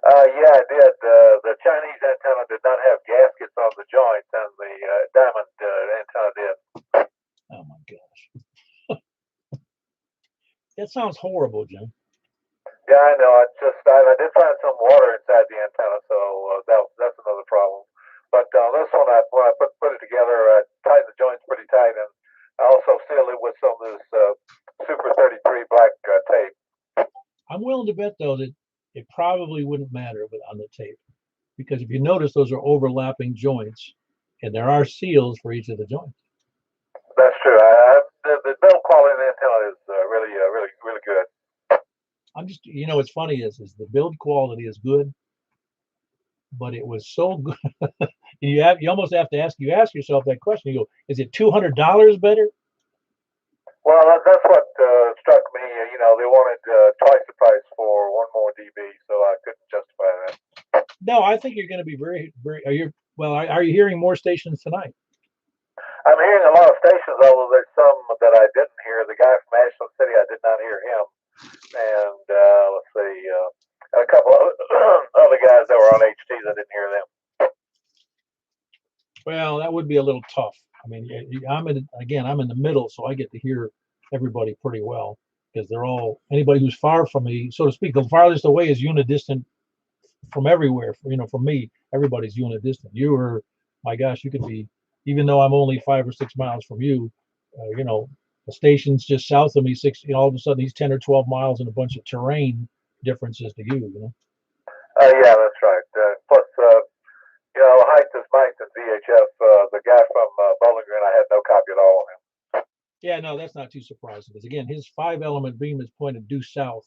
Speaker 3: Yeah, I did. The Chinese antenna did not have gaskets on the joints, and the diamond antenna did.
Speaker 1: Oh my gosh. That sounds horrible, Jim.
Speaker 3: Yeah, I know. I did find some water inside the antenna, so that's another problem. But this one, when I put it together, I tied the joints pretty tight, and I also sealed it with some of this Super 33 black tape.
Speaker 1: I'm willing to bet, though, that it probably wouldn't matter on the tape, because if you notice, those are overlapping joints, and there are seals for each of the joints.
Speaker 3: That's true. The build quality of the antenna is really good.
Speaker 1: I'm just, what's funny is the build quality is good, but it was so good. you almost have to ask yourself that question. You go, is it $200 better?
Speaker 3: Well, that's what struck me. They wanted twice the price for one more dB, so I couldn't justify that.
Speaker 1: No, I think you're going to be very, very. Are you hearing more stations tonight?
Speaker 3: I'm hearing a lot of stations, although there's some that I didn't hear. The guy from Ashland City, I did not hear him. And let's see, a couple of other guys that were on HTs, I didn't hear them.
Speaker 1: Well, that would be a little tough. I mean, I'm in the middle, so I get to hear everybody pretty well, because anybody who's far from me, so to speak. The farthest away is unidistant from everywhere. From me, everybody's unidistant. My gosh, you could be, even though I'm only 5 or 6 miles from you, the station's just south of me, all of a sudden he's 10 or 12 miles and a bunch of terrain differences to you.
Speaker 3: Yeah, that's right. Plus, height is might in VHF. The guy from Bowling Green, I had no copy at all of him.
Speaker 1: Yeah, no, that's not too surprising, because again, his 5-element beam is pointed due south.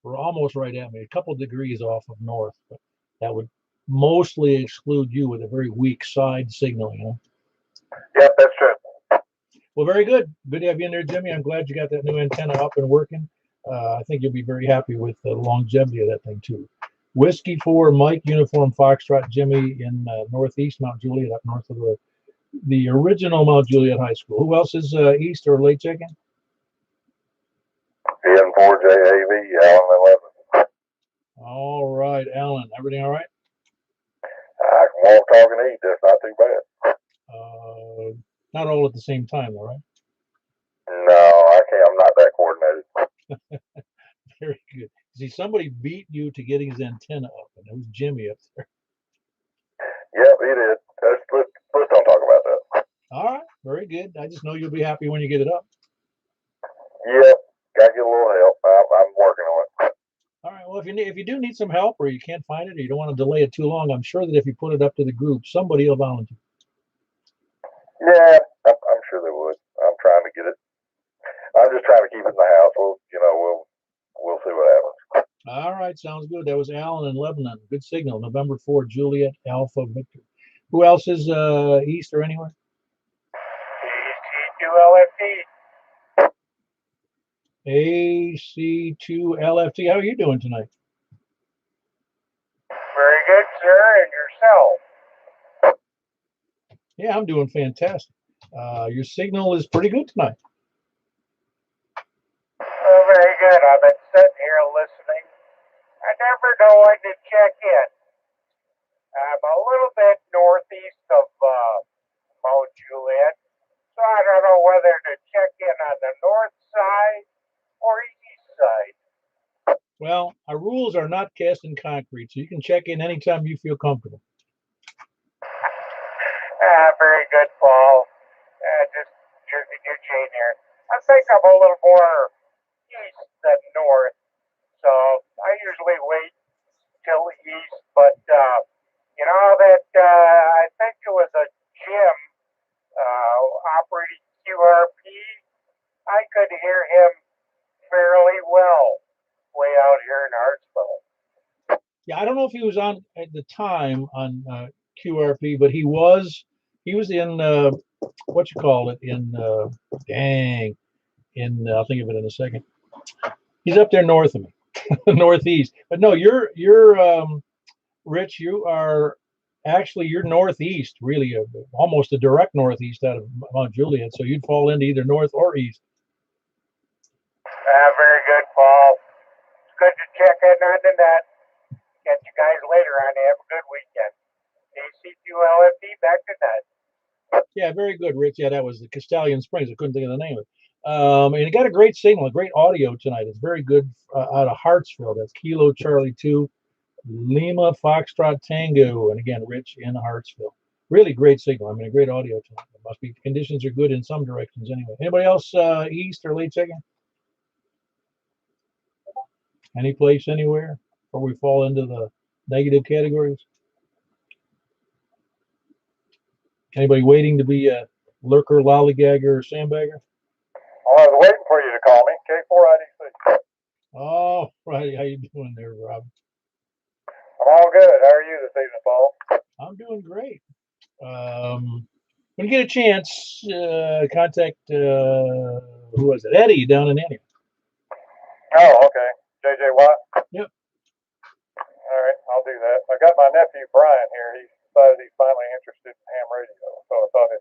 Speaker 1: We're almost right at me, a couple degrees off of north, but that would mostly exclude you with a very weak side signal.
Speaker 3: Yep, that's true.
Speaker 1: Well, very good. Good to have you in there, Jimmy. I'm glad you got that new antenna up and working. I think you'll be very happy with the longevity of that thing, too. Whiskey 4 Mike Uniform Foxtrot Jimmy in northeast Mount Juliet, up north of the original Mount Juliet High School. Who else is east or late check-in?
Speaker 3: N4JAV, Alan 11.
Speaker 1: All right, Alan. Everything all right?
Speaker 3: I can walk, talk, and eat. That's not too bad.
Speaker 1: Not all at the same time, all right?
Speaker 3: No, I can't. I'm not that coordinated.
Speaker 1: Very good. See, somebody beat you to getting his antenna up, and it was Jimmy up there.
Speaker 3: Yep, he did. Let's don't talk about that.
Speaker 1: All right, very good. I just know you'll be happy when you get it up.
Speaker 3: Yep, gotta get a little help. I'm working on it.
Speaker 1: All right. Well, if you do need some help, or you can't find it, or you don't want to delay it too long, I'm sure that if you put it up to the group, somebody will volunteer.
Speaker 3: Yeah, I'm sure they would. I'm trying to get it. I'm just trying to keep it in the house. We'll see what happens.
Speaker 1: All right, sounds good. That was Alan in Lebanon. Good signal. November 4, Juliet Alpha Victor. Who else is east or anywhere?
Speaker 2: AC2LFT.
Speaker 1: AC2LFT. How are you doing tonight?
Speaker 2: Very good.
Speaker 3: sir, and yourself?
Speaker 1: Yeah, I'm doing fantastic. Your signal is pretty good tonight.
Speaker 3: Oh, very good. I've been sitting here listening. I never know when to check in. I'm a little bit northeast of Mount Juliet, so I don't know whether to check in on the north side or east side.
Speaker 1: Well, our rules are not cast in concrete, so you can check in anytime you feel comfortable.
Speaker 3: Very good, Paul. Just jerking your chain here. I think I'm a little more east than north, so I usually wait till east, but you know that I think it was a Jim operating QRP. I could hear him fairly well way out here in Hartsville.
Speaker 1: Yeah, I don't know if he was on at the time on QRP, but he was in what you call it in I'll think of it in a second. He's up there north of me, northeast. But no, you're Rich. You're northeast, really, almost a direct northeast out of Mount Juliet. So you'd fall into either north or east.
Speaker 3: Very good, Paul. It's good to check in on the net. Catch you guys later on. Have a good weekend. ACQLFD back to net.
Speaker 1: Yeah, very good, Rich. Yeah, that was the Castellian Springs. I couldn't think of the name of it. And it got a great signal, a great audio tonight. It's very good out of Hartsville. That's Kilo Charlie 2, Lima Foxtrot Tango. And again, Rich in Hartsville. Really great signal. I mean, a great audio tonight. It must be conditions are good in some directions anyway. Anybody else east or late checking? Any place, anywhere, where we fall into the negative categories? Anybody waiting to be a lurker, lollygagger, or sandbagger?
Speaker 4: I was waiting for you to call me. K4IDC.
Speaker 1: Oh, right. How you doing there, Rob?
Speaker 4: I'm all good. How are you this evening, Paul?
Speaker 1: I'm doing great. When you get a chance, contact who was it? Eddie down in Antioch.
Speaker 4: Oh, okay. JJ Watt?
Speaker 1: Yep.
Speaker 4: All right, I'll do that. I got my nephew Brian here. He decided he's finally interested in ham radio, so I thought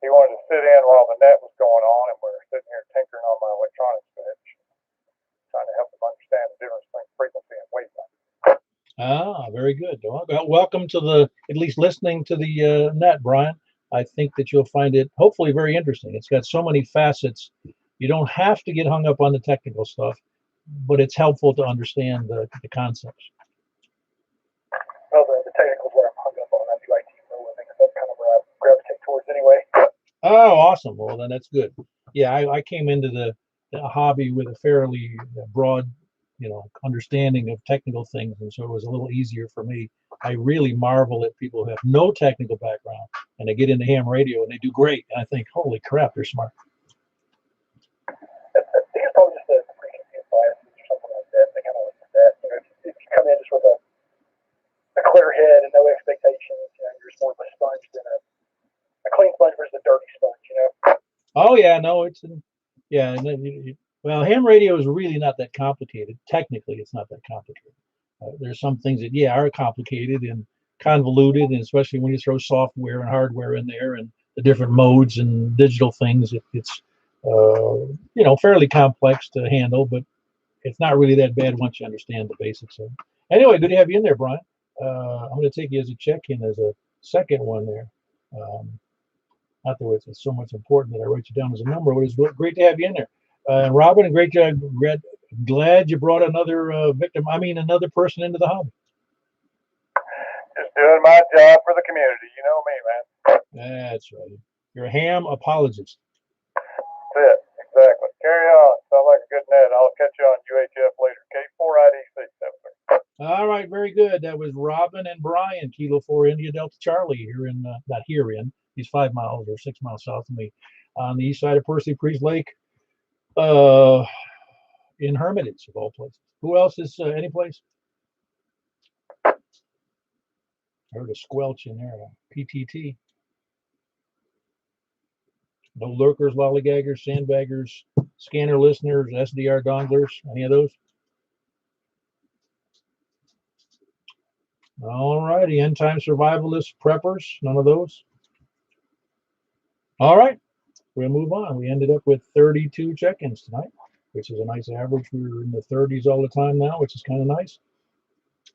Speaker 4: he wanted to sit in while the net was going on, and we're sitting here tinkering on my electronics bench, trying to help him understand the difference between frequency and wavelength.
Speaker 1: Ah, very good. Well, welcome to at least listening to the net, Brian. I think that you'll find it hopefully very interesting. It's got so many facets. You don't have to get hung up on the technical stuff, but it's helpful to understand the concepts.
Speaker 4: Well, the technicals where I'm hung up on. I do IT for a living, so that's kind of where I gravitate towards anyway.
Speaker 1: Oh, awesome. Well, then that's good. Yeah, I came into the hobby with a fairly broad, understanding of technical things, and so it was a little easier for me. I really marvel at people who have no technical background and they get into ham radio and they do great. And I think, holy crap, they're smart.
Speaker 4: I think it's probably just the frequency of bias or something like that. They kind of look at that. If you come in just with a clear head and no expectations, you're just more of a sponge than a clean sponge versus a dirty sponge,
Speaker 1: Oh yeah, no, well, ham radio is really not that complicated. Technically, it's not that complicated. There's some things that are complicated and convoluted, and especially when you throw software and hardware in there and the different modes and digital things, it's fairly complex to handle, but it's not really that bad once you understand the basics of it. Anyway, good to have you in there, Brian. I'm going to take you as a check-in as a second one there. Not that it's so much important that I write you down as a number, but it's great to have you in there. Robin, great job. Glad you brought another another person into the hobby.
Speaker 4: Just doing my job for the community. You know me,
Speaker 1: man. That's right. You're a ham apologist.
Speaker 4: That's it. Exactly. Carry on. Sounds like a good net. I'll catch you on UHF later. K4IDC.
Speaker 1: All right. Very good. That was Robin and Brian, Kilo 4 India Delta Charlie here in, not here in, he's 5 miles or 6 miles south of me on the east side of Percy Priest Lake in Hermitage, of all places. Who else is any place? I heard a squelch in there. PTT. No lurkers, lollygaggers, sandbaggers, scanner listeners, SDR donglers, any of those? All righty. End time survivalists, preppers, none of those. All right. We'll move on. We ended up with 32 check-ins tonight, which is a nice average. We're in the 30s all the time now, which is kind of nice.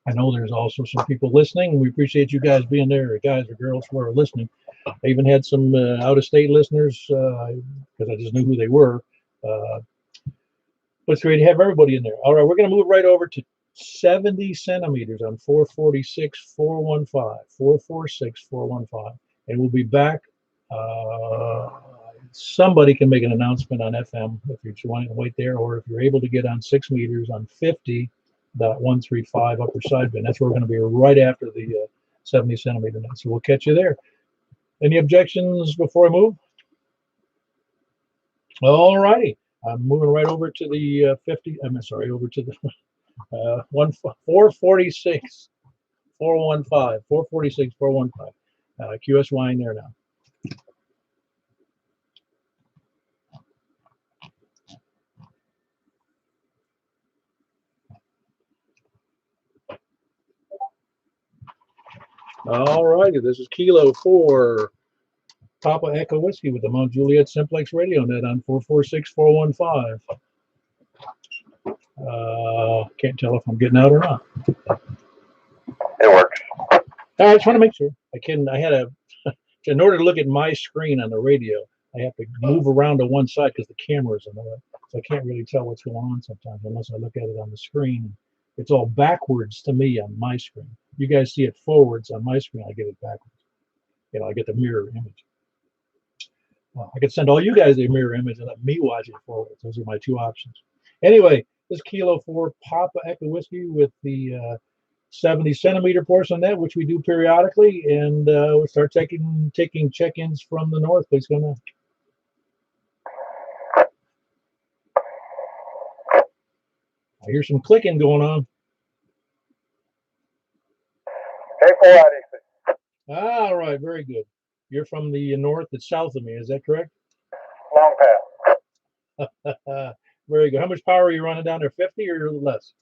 Speaker 1: I know there's also some people listening, and we appreciate you guys being there, guys or girls who are listening. I even had some out-of-state listeners because I just knew who they were. But it's great to have everybody in there. All right, we're going to move right over to 70 centimeters on 446 415, 446 415. And we'll be back. Somebody can make an announcement on FM if you're wanting to wait there, or if you're able to get on 6 meters on 50.135 upper sideband. That's where we're going to be right after the 70 centimeter net. So we'll catch you there. Any objections before I move? All righty. I'm moving right over to the 50. I'm sorry, over to the 446 415, 446 415. QSY in there now. All righty, this is Kilo 4 Papa Echo Whiskey with the Mount Juliet Simplex Radio Net on 446 415. Can't tell if I'm getting out or not.
Speaker 2: It works.
Speaker 1: I just want to make sure. In order to look at my screen on the radio, I have to move around to one side because the camera's in the way. So I can't really tell what's going on sometimes unless I look at it on the screen. It's all backwards to me on my screen. You guys see it forwards on my screen. I get it backwards. I get the mirror image. I could send all you guys a mirror image and let me watch it forwards. Those are my two options. Anyway, this Kilo 4 Papa Echo Whiskey with the 70 centimeter portion of that, which we do periodically, and we'll start taking check-ins from the north. Please come in. I hear some clicking going on.
Speaker 3: Hey, 4
Speaker 1: All right, very good. You're from the north that's south of me, is that correct?
Speaker 3: Long path.
Speaker 1: Very good. How much power are you running down there, 50 or less?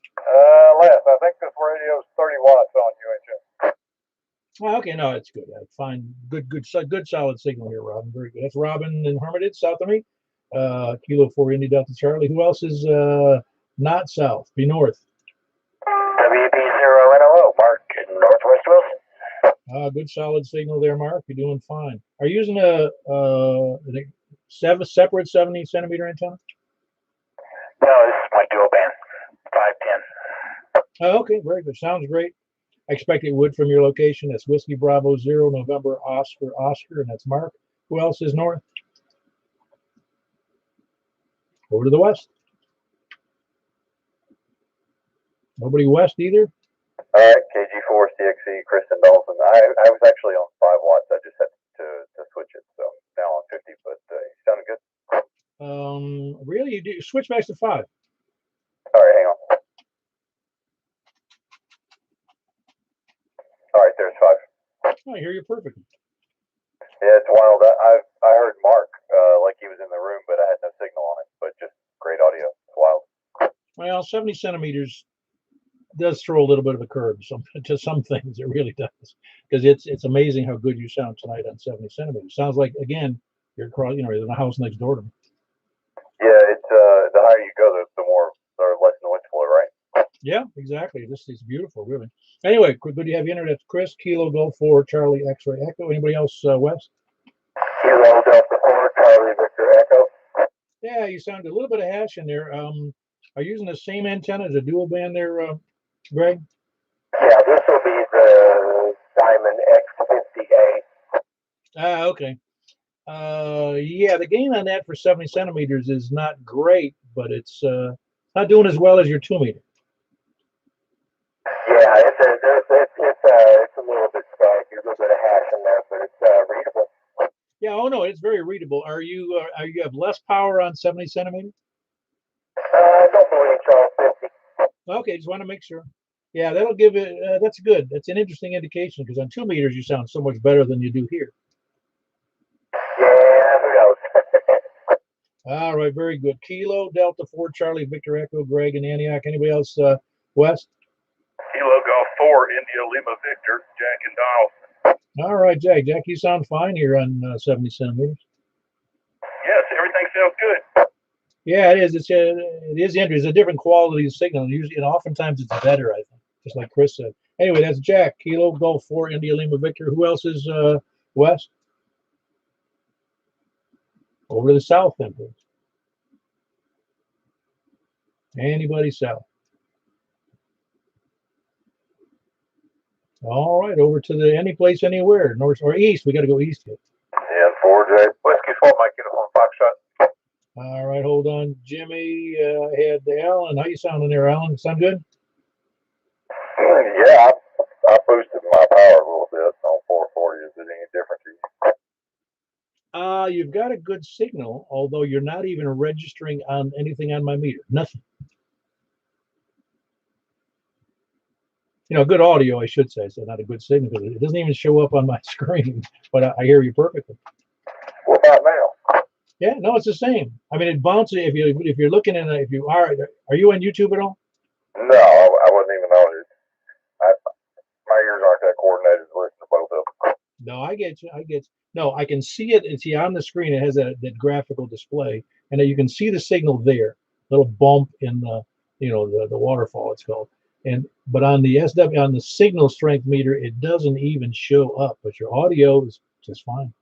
Speaker 3: Less. I think this radio's 30 watts on UHF.
Speaker 1: Oh, okay, no, it's good. Fine. Good solid signal here, Robin. Very good. That's Robin in Hermitage, south of me. Kilo 4 Indy Delta Charlie. Who else is not south? Be north.
Speaker 2: WB0NLO, Mark, Northwest Wilson.
Speaker 1: Good solid signal there, Mark. You're doing fine. Are you using a separate 70 centimeter antenna?
Speaker 2: No, this is my dual band, 510.
Speaker 1: Okay, very good. Sounds great. I expect it would from your location. That's Whiskey Bravo 0 November Oscar, and that's Mark. Who else is north? Over to the west. Nobody west either?
Speaker 3: All right, KG4CXE, Kristen Dolphin. I was actually on 5 watts. I just had to switch it, so now on 50, but you sounded good.
Speaker 1: Really? You do switch back to 5?
Speaker 3: All right, hang on. All right, there's 5.
Speaker 1: Oh, I hear you perfectly.
Speaker 3: Yeah, it's wild. I heard Mark like he was in the room, but I had no signal on it. But just great audio. It's wild.
Speaker 1: Well, 70 centimeters does throw a little bit of a curve to some things. It really does, because it's amazing how good you sound tonight on 70 centimeters. Sounds like, again, you're across, you're in the house next door to me.
Speaker 3: Yeah, it's the higher you go, the more or less noise flow, right?
Speaker 1: Yeah, exactly. This is beautiful, really. Anyway, good to have you in there. That's Chris, Kilo Golf 4 Charlie X-Ray Echo. Anybody else, Wes?
Speaker 3: Kilo Delta 4 Charlie Victor Echo.
Speaker 1: Yeah, you sound a little bit of hash in there. Are you using the same antenna as a dual band there, Greg?
Speaker 3: Yeah, this will be the Diamond X50A.
Speaker 1: Okay. Yeah, the gain on that for 70 centimeters is not great, but it's not doing as well as your 2 meter.
Speaker 3: Yeah, it's a little bit spiked, a little bit of hash in there, but it's readable.
Speaker 1: Yeah, oh no, it's very readable. Are you have less power on 70 centimeters?
Speaker 3: Don't believe so, 50.
Speaker 1: Okay, just want to make sure. Yeah, that'll give it. That's good. That's an interesting indication, because on 2 meters you sound so much better than you do here.
Speaker 3: Yeah, who knows?
Speaker 1: All right, very good. Kilo Delta 4 Charlie Victor Echo Greg and Antioch. Anybody else? West?
Speaker 2: Kilo Golf
Speaker 4: 4 India Lima Victor, Jack and Donald.
Speaker 1: All right, Jack. Jack, you sound fine here on 70 centimeters.
Speaker 4: Yes, everything sounds good.
Speaker 1: Yeah, it is. It is interesting. It's a different quality of signal. Usually, and oftentimes it's better, I think, just like Chris said. Anyway, that's Jack. Kilo Golf 4 India Lima Victor. Who else is west? Over to the south, then, please. Anybody south? All right, over to the any place, anywhere, north or east. We got to go east here.
Speaker 3: Yeah, 4J. Whiskey 4 Mike Uniform Foxtrot.
Speaker 1: All right, hold on, Jimmy. I had Alan. How you sounding there, Alan? Sound good?
Speaker 3: Yeah, I boosted my power a little bit on 440. Is it any different to you?
Speaker 1: You've got a good signal, although you're not even registering on anything on my meter. Nothing. You know, good audio, I should say. So not a good signal because it doesn't even show up on my screen, but I hear you perfectly.
Speaker 3: What about now?
Speaker 1: Yeah, no, it's the same. I mean, it bounces if you're looking at if you are you on YouTube at all?
Speaker 3: No, I wasn't even on it. My ears aren't that coordinated to listen to both of them.
Speaker 1: No, I get you. No, I can see it. It's on the screen. It has that graphical display, and you can see the signal there, little bump in the the waterfall it's called. But on the on the signal strength meter, it doesn't even show up. But your audio is just fine.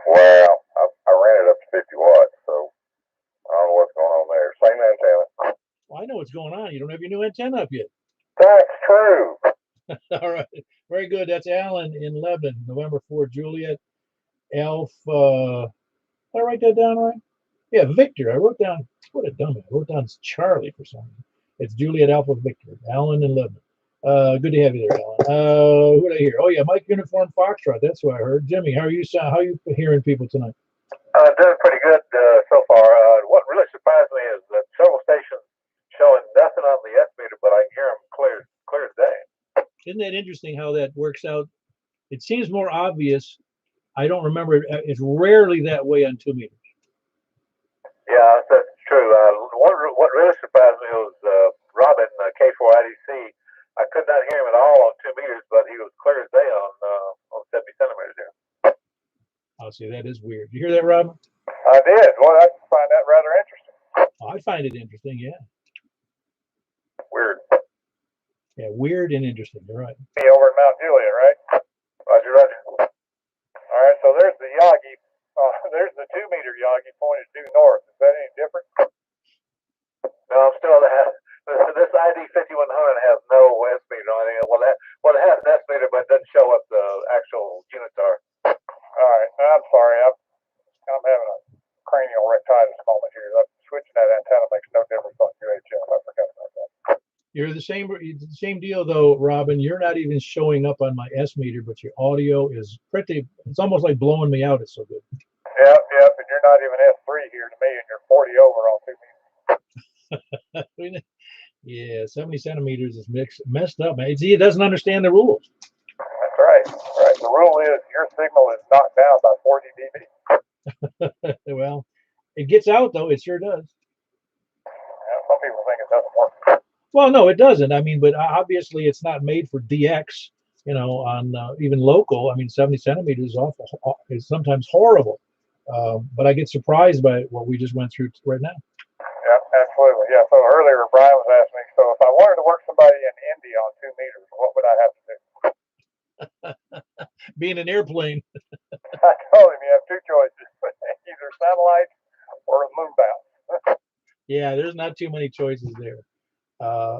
Speaker 3: Well, I ran it up to 50 watts, so I don't know what's going on there. Same antenna.
Speaker 1: Well, I know what's going on. You don't have your new antenna up yet.
Speaker 3: That's true.
Speaker 1: All right, very good. That's Alan in Lebanon, November 4, Juliet, Alpha. Did I write that down right? Yeah, Victor. I wrote down. What a dummy. I wrote down Charlie for some reason. It's Juliet Alpha Victor, Alan in Lebanon. Good to have you there, Alan. Who did I hear? Oh yeah, Mike Uniform Foxtrot. That's who I heard. Jimmy, how are you? How are you hearing people tonight?
Speaker 3: Doing pretty good so far. What really surprised me is that several stations showing nothing on the estimator, but I can hear them clear as day.
Speaker 1: Isn't that interesting how that works out? It seems more obvious. I don't remember it. It's rarely that way on 2 meters.
Speaker 3: Yeah, that's true. What really surprised me was Robin, K4IDC. I could not hear him at all on 2 meters, but he was clear as day on 70 centimeters here.
Speaker 1: I'll see. That is weird. You hear that, Robin?
Speaker 3: I did. Well, I find that rather interesting.
Speaker 1: I find it interesting. Yeah.
Speaker 3: Weird.
Speaker 1: Yeah, weird and interesting. You're right.
Speaker 3: Be over at Mount Juliet, right? Roger, Roger. All right, so there's the Yagi. There's the 2 meter Yagi pointed due north. Is that any different? No, I'm still this ID 5100 has no estimeter on it. Well, it has an estimeter, but it doesn't show up the actual unitar. All right, I'm sorry. I'm having a cranial rectitis moment here. Switching that antenna makes no difference on UHF. I forgot about that.
Speaker 1: You're the same deal though, Robin. You're not even showing up on my S meter, but your audio is pretty. It's almost like blowing me out. It's so good.
Speaker 3: Yep, and you're not even S3 here to me, and you're 40 over on 2 meters.
Speaker 1: Yeah, 70 centimeters is messed up, man. It doesn't understand the rules.
Speaker 3: That's right. Right. The rule is your signal is knocked down by 40 dB.
Speaker 1: Well, it gets out though. It sure does.
Speaker 3: Yeah, some people think it doesn't work.
Speaker 1: Well, no, it doesn't. I mean, but obviously it's not made for DX, on even local. I mean, 70 centimeters is awful. It's sometimes horrible. But I get surprised by what we just went through right now.
Speaker 3: Yeah, absolutely. Yeah, so earlier Brian was asking me, so if I wanted to work somebody in India on 2 meters, what would I have to do?
Speaker 1: Be in an airplane.
Speaker 3: I told him you have 2 choices, either satellite or a moon bounce.
Speaker 1: Yeah, there's not too many choices there.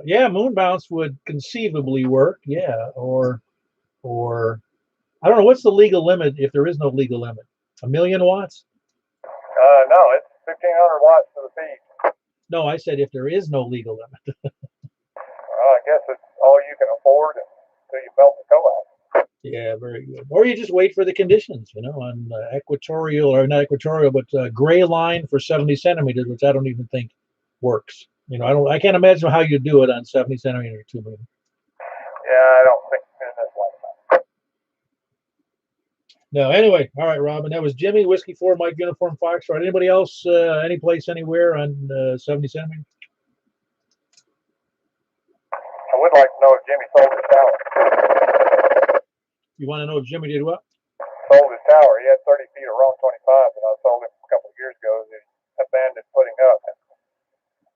Speaker 1: Yeah, moon bounce would conceivably work. Yeah, or I don't know, what's the legal limit if there is no legal limit? 1,000,000 watts?
Speaker 3: No, it's 1,500 watts to the feed.
Speaker 1: No, I said if there is no legal limit.
Speaker 3: I guess it's all you can afford until you melt the coax.
Speaker 1: Yeah, very good. Or you just wait for the conditions, on equatorial, or not equatorial, but gray line for 70 centimeters, which I don't even think works. I can't imagine how you do it on 70 centimeter 2 meters.
Speaker 3: Yeah, I don't think in this one.
Speaker 1: No, anyway, all right, Robin. That was Jimmy, Whiskey 4, Mike Uniform Foxtrot. Anybody else, any place, anywhere on 70 centimeters?
Speaker 4: would like to know if Jimmy sold his tower.
Speaker 1: You want to know if Jimmy did what?
Speaker 4: Sold his tower. He had 30 feet of Rome 25, and I sold him a couple of years ago. He abandoned putting up. And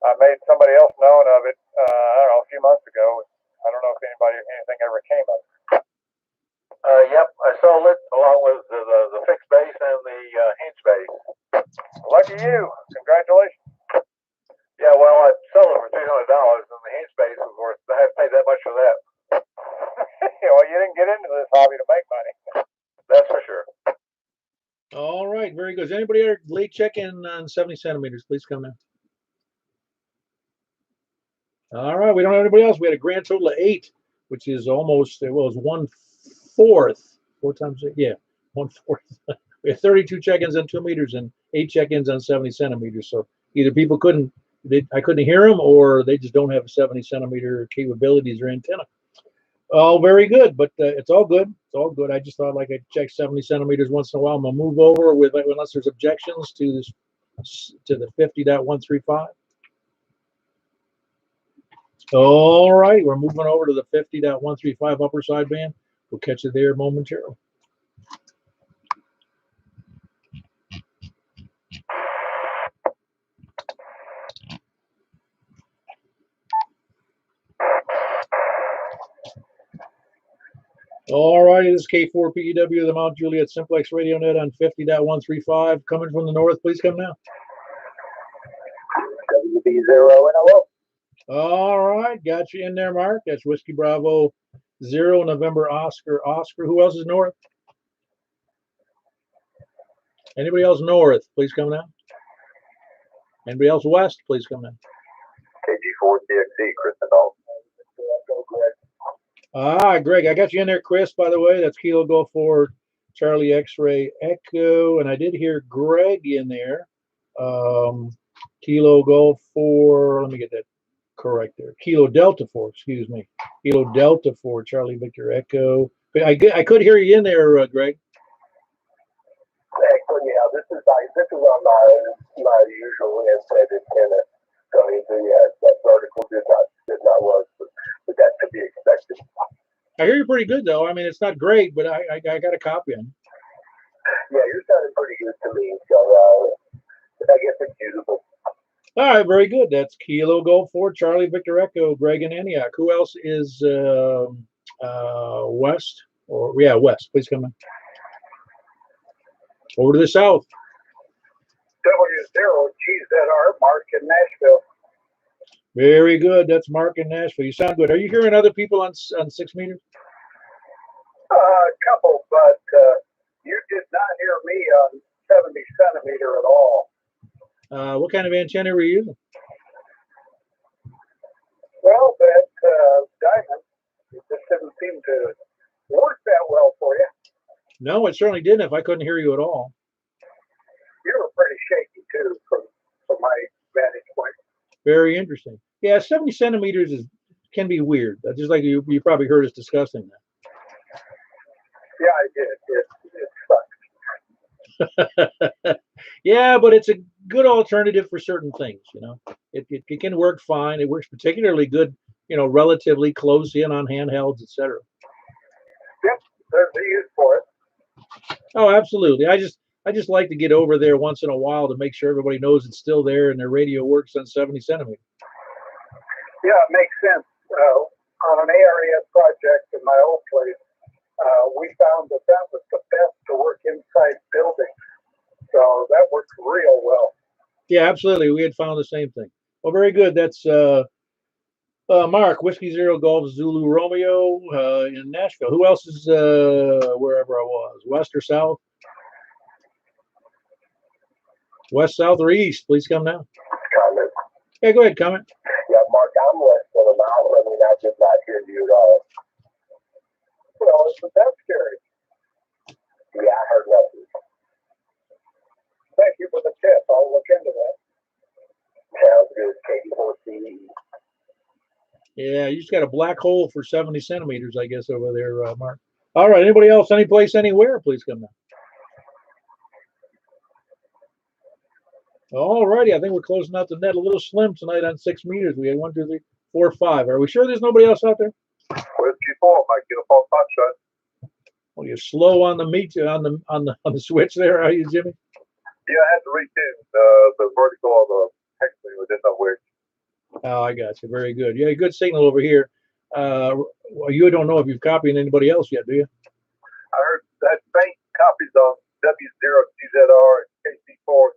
Speaker 4: I made somebody else known of it, I don't know, a few months ago. I don't know if anything ever came of it.
Speaker 2: Yep, I sold it along with the fixed base and the hinge base.
Speaker 4: Lucky you. Congratulations.
Speaker 2: Yeah, well, I sold it for $300, and the hinge base was worth. I had to pay that much for that.
Speaker 4: Well, you didn't get into this hobby to make money.
Speaker 2: That's for sure.
Speaker 1: All right, very good. Is anybody here late check-in on 70 centimeters? Please come in. All right, we don't have anybody else. We had a grand total of 8, which is almost, well, it was 1/4. 4 times 8, yeah, 1/4. We had 32 check-ins on 2 meters and 8 check-ins on 70 centimeters. So either people I couldn't hear them, or they just don't have 70 centimeter capabilities or antenna. Oh, very good, but it's all good. It's all good. I just thought like I'd check 70 centimeters once in a while. I'm gonna move over unless there's objections to the 50.135. All right, we're moving over to the 50.135 upper sideband. We'll catch you there momentarily. All righty, this is K4PEW, the Mount Juliet Simplex Radio Net on 50.135. Coming from the north, please come now.
Speaker 2: WB0 and hello.
Speaker 1: All right, got you in there, Mark. That's Whiskey Bravo 0, November Oscar. Who else is north? Anybody else north, please come now. Anybody else west, please come now.
Speaker 2: KG4CXC, Chris Nadal.
Speaker 1: Ah, Greg, I got you in there, Chris, by the way. That's Kilo Golf 4, Charlie X-Ray Echo. And I did hear Greg in there. Kilo Golf 4, let me get that correct there. Kilo Delta 4, excuse me. Kilo Delta 4, Charlie Victor Echo. I could hear you in there, Greg.
Speaker 2: Actually, yeah, this is on my usual antenna. So that vertical did not work, but that could be expected.
Speaker 1: I hear you pretty good though. I mean, it's not great, but I got a copy on.
Speaker 2: Yeah, you're sounding pretty good to me, so I guess it's usable.
Speaker 1: All right, very good. That's Kilo Golf 4, Charlie Victor Echo, Greg and Antioch. Who else is west? West. Please come in. Over to the south.
Speaker 3: W0GZR, Mark in Nashville.
Speaker 1: Very good. That's Mark in Nashville. You sound good. Are you hearing other people on 6 meters?
Speaker 3: A couple, but you did not hear me on 70 centimeter at all.
Speaker 1: What kind of antenna were you using?
Speaker 3: Well, that diamond, it just didn't seem to work that well for you.
Speaker 1: No, it certainly didn't if I couldn't hear you at all.
Speaker 3: You were pretty shaky too from my vantage point.
Speaker 1: Very interesting. Yeah, 70 centimeters can be weird. Just like you probably heard us discussing that.
Speaker 3: Yeah, I did. It sucked.
Speaker 1: Yeah, but it's a good alternative for certain things. It can work fine. It works particularly good, relatively close in on handhelds, etc.
Speaker 3: Yep, there's a use for it.
Speaker 1: Oh, absolutely. I just like to get over there once in a while to make sure everybody knows it's still there and their radio works on 70 centimeters.
Speaker 3: Yeah, it makes sense. On an ARES project in my old place, we found that was the best to work inside buildings. So that worked real well.
Speaker 1: Yeah, absolutely. We had found the same thing. Well, very good. That's Mark, Whiskey 0 Golf Zulu Romeo in Nashville. Who else is wherever I was? West or south? West, south, or east? Please come now.
Speaker 2: Comment.
Speaker 1: Yeah, go ahead. Comment.
Speaker 2: Yeah, Mark, I'm less than a mile from you. I did not hear you at all.
Speaker 3: Well, isn't that scary?
Speaker 2: Yeah, I heard nothing.
Speaker 3: Thank you for the tip. I'll look into that.
Speaker 2: Sounds good. KD4CE.
Speaker 1: Yeah, you just got a black hole for 70 centimeters, I guess, over there, Mark. All right. Anybody else? Any place, anywhere? Please come now. All righty. I think we're closing out the net a little slim tonight on 6 meters. We had 1, 2, 3, 4-5. Are we sure there's nobody else out there?
Speaker 3: Whiskey 4, Mike Uniform Foxtrot.
Speaker 1: Well, you're slow on the meat on the switch there, are you, Jimmy?
Speaker 3: Yeah, I had to retune the vertical of the text within the which.
Speaker 1: Oh, I got you. Very good. Yeah, good signal over here. Well, you don't know if you've copied anybody else yet, do you?
Speaker 3: I heard that faint copies of W0GZR KC4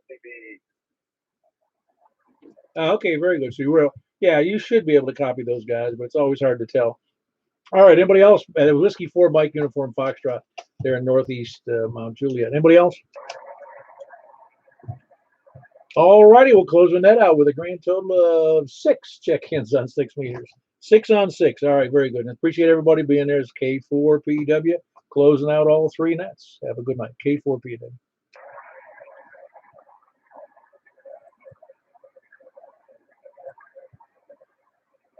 Speaker 3: CBE.
Speaker 1: Okay, very good. So you will. Yeah, you should be able to copy those guys, but it's always hard to tell. All right, anybody else? Whiskey 4 Bike Uniform Foxtrot there in Northeast Mount Juliet. Anybody else? All righty, we'll close the net out with a grand total of 6 check-ins on 6 meters. 6 on 6. All right, very good. And appreciate everybody being there. It's K4PW closing out all 3 nets. Have a good night. K4PW.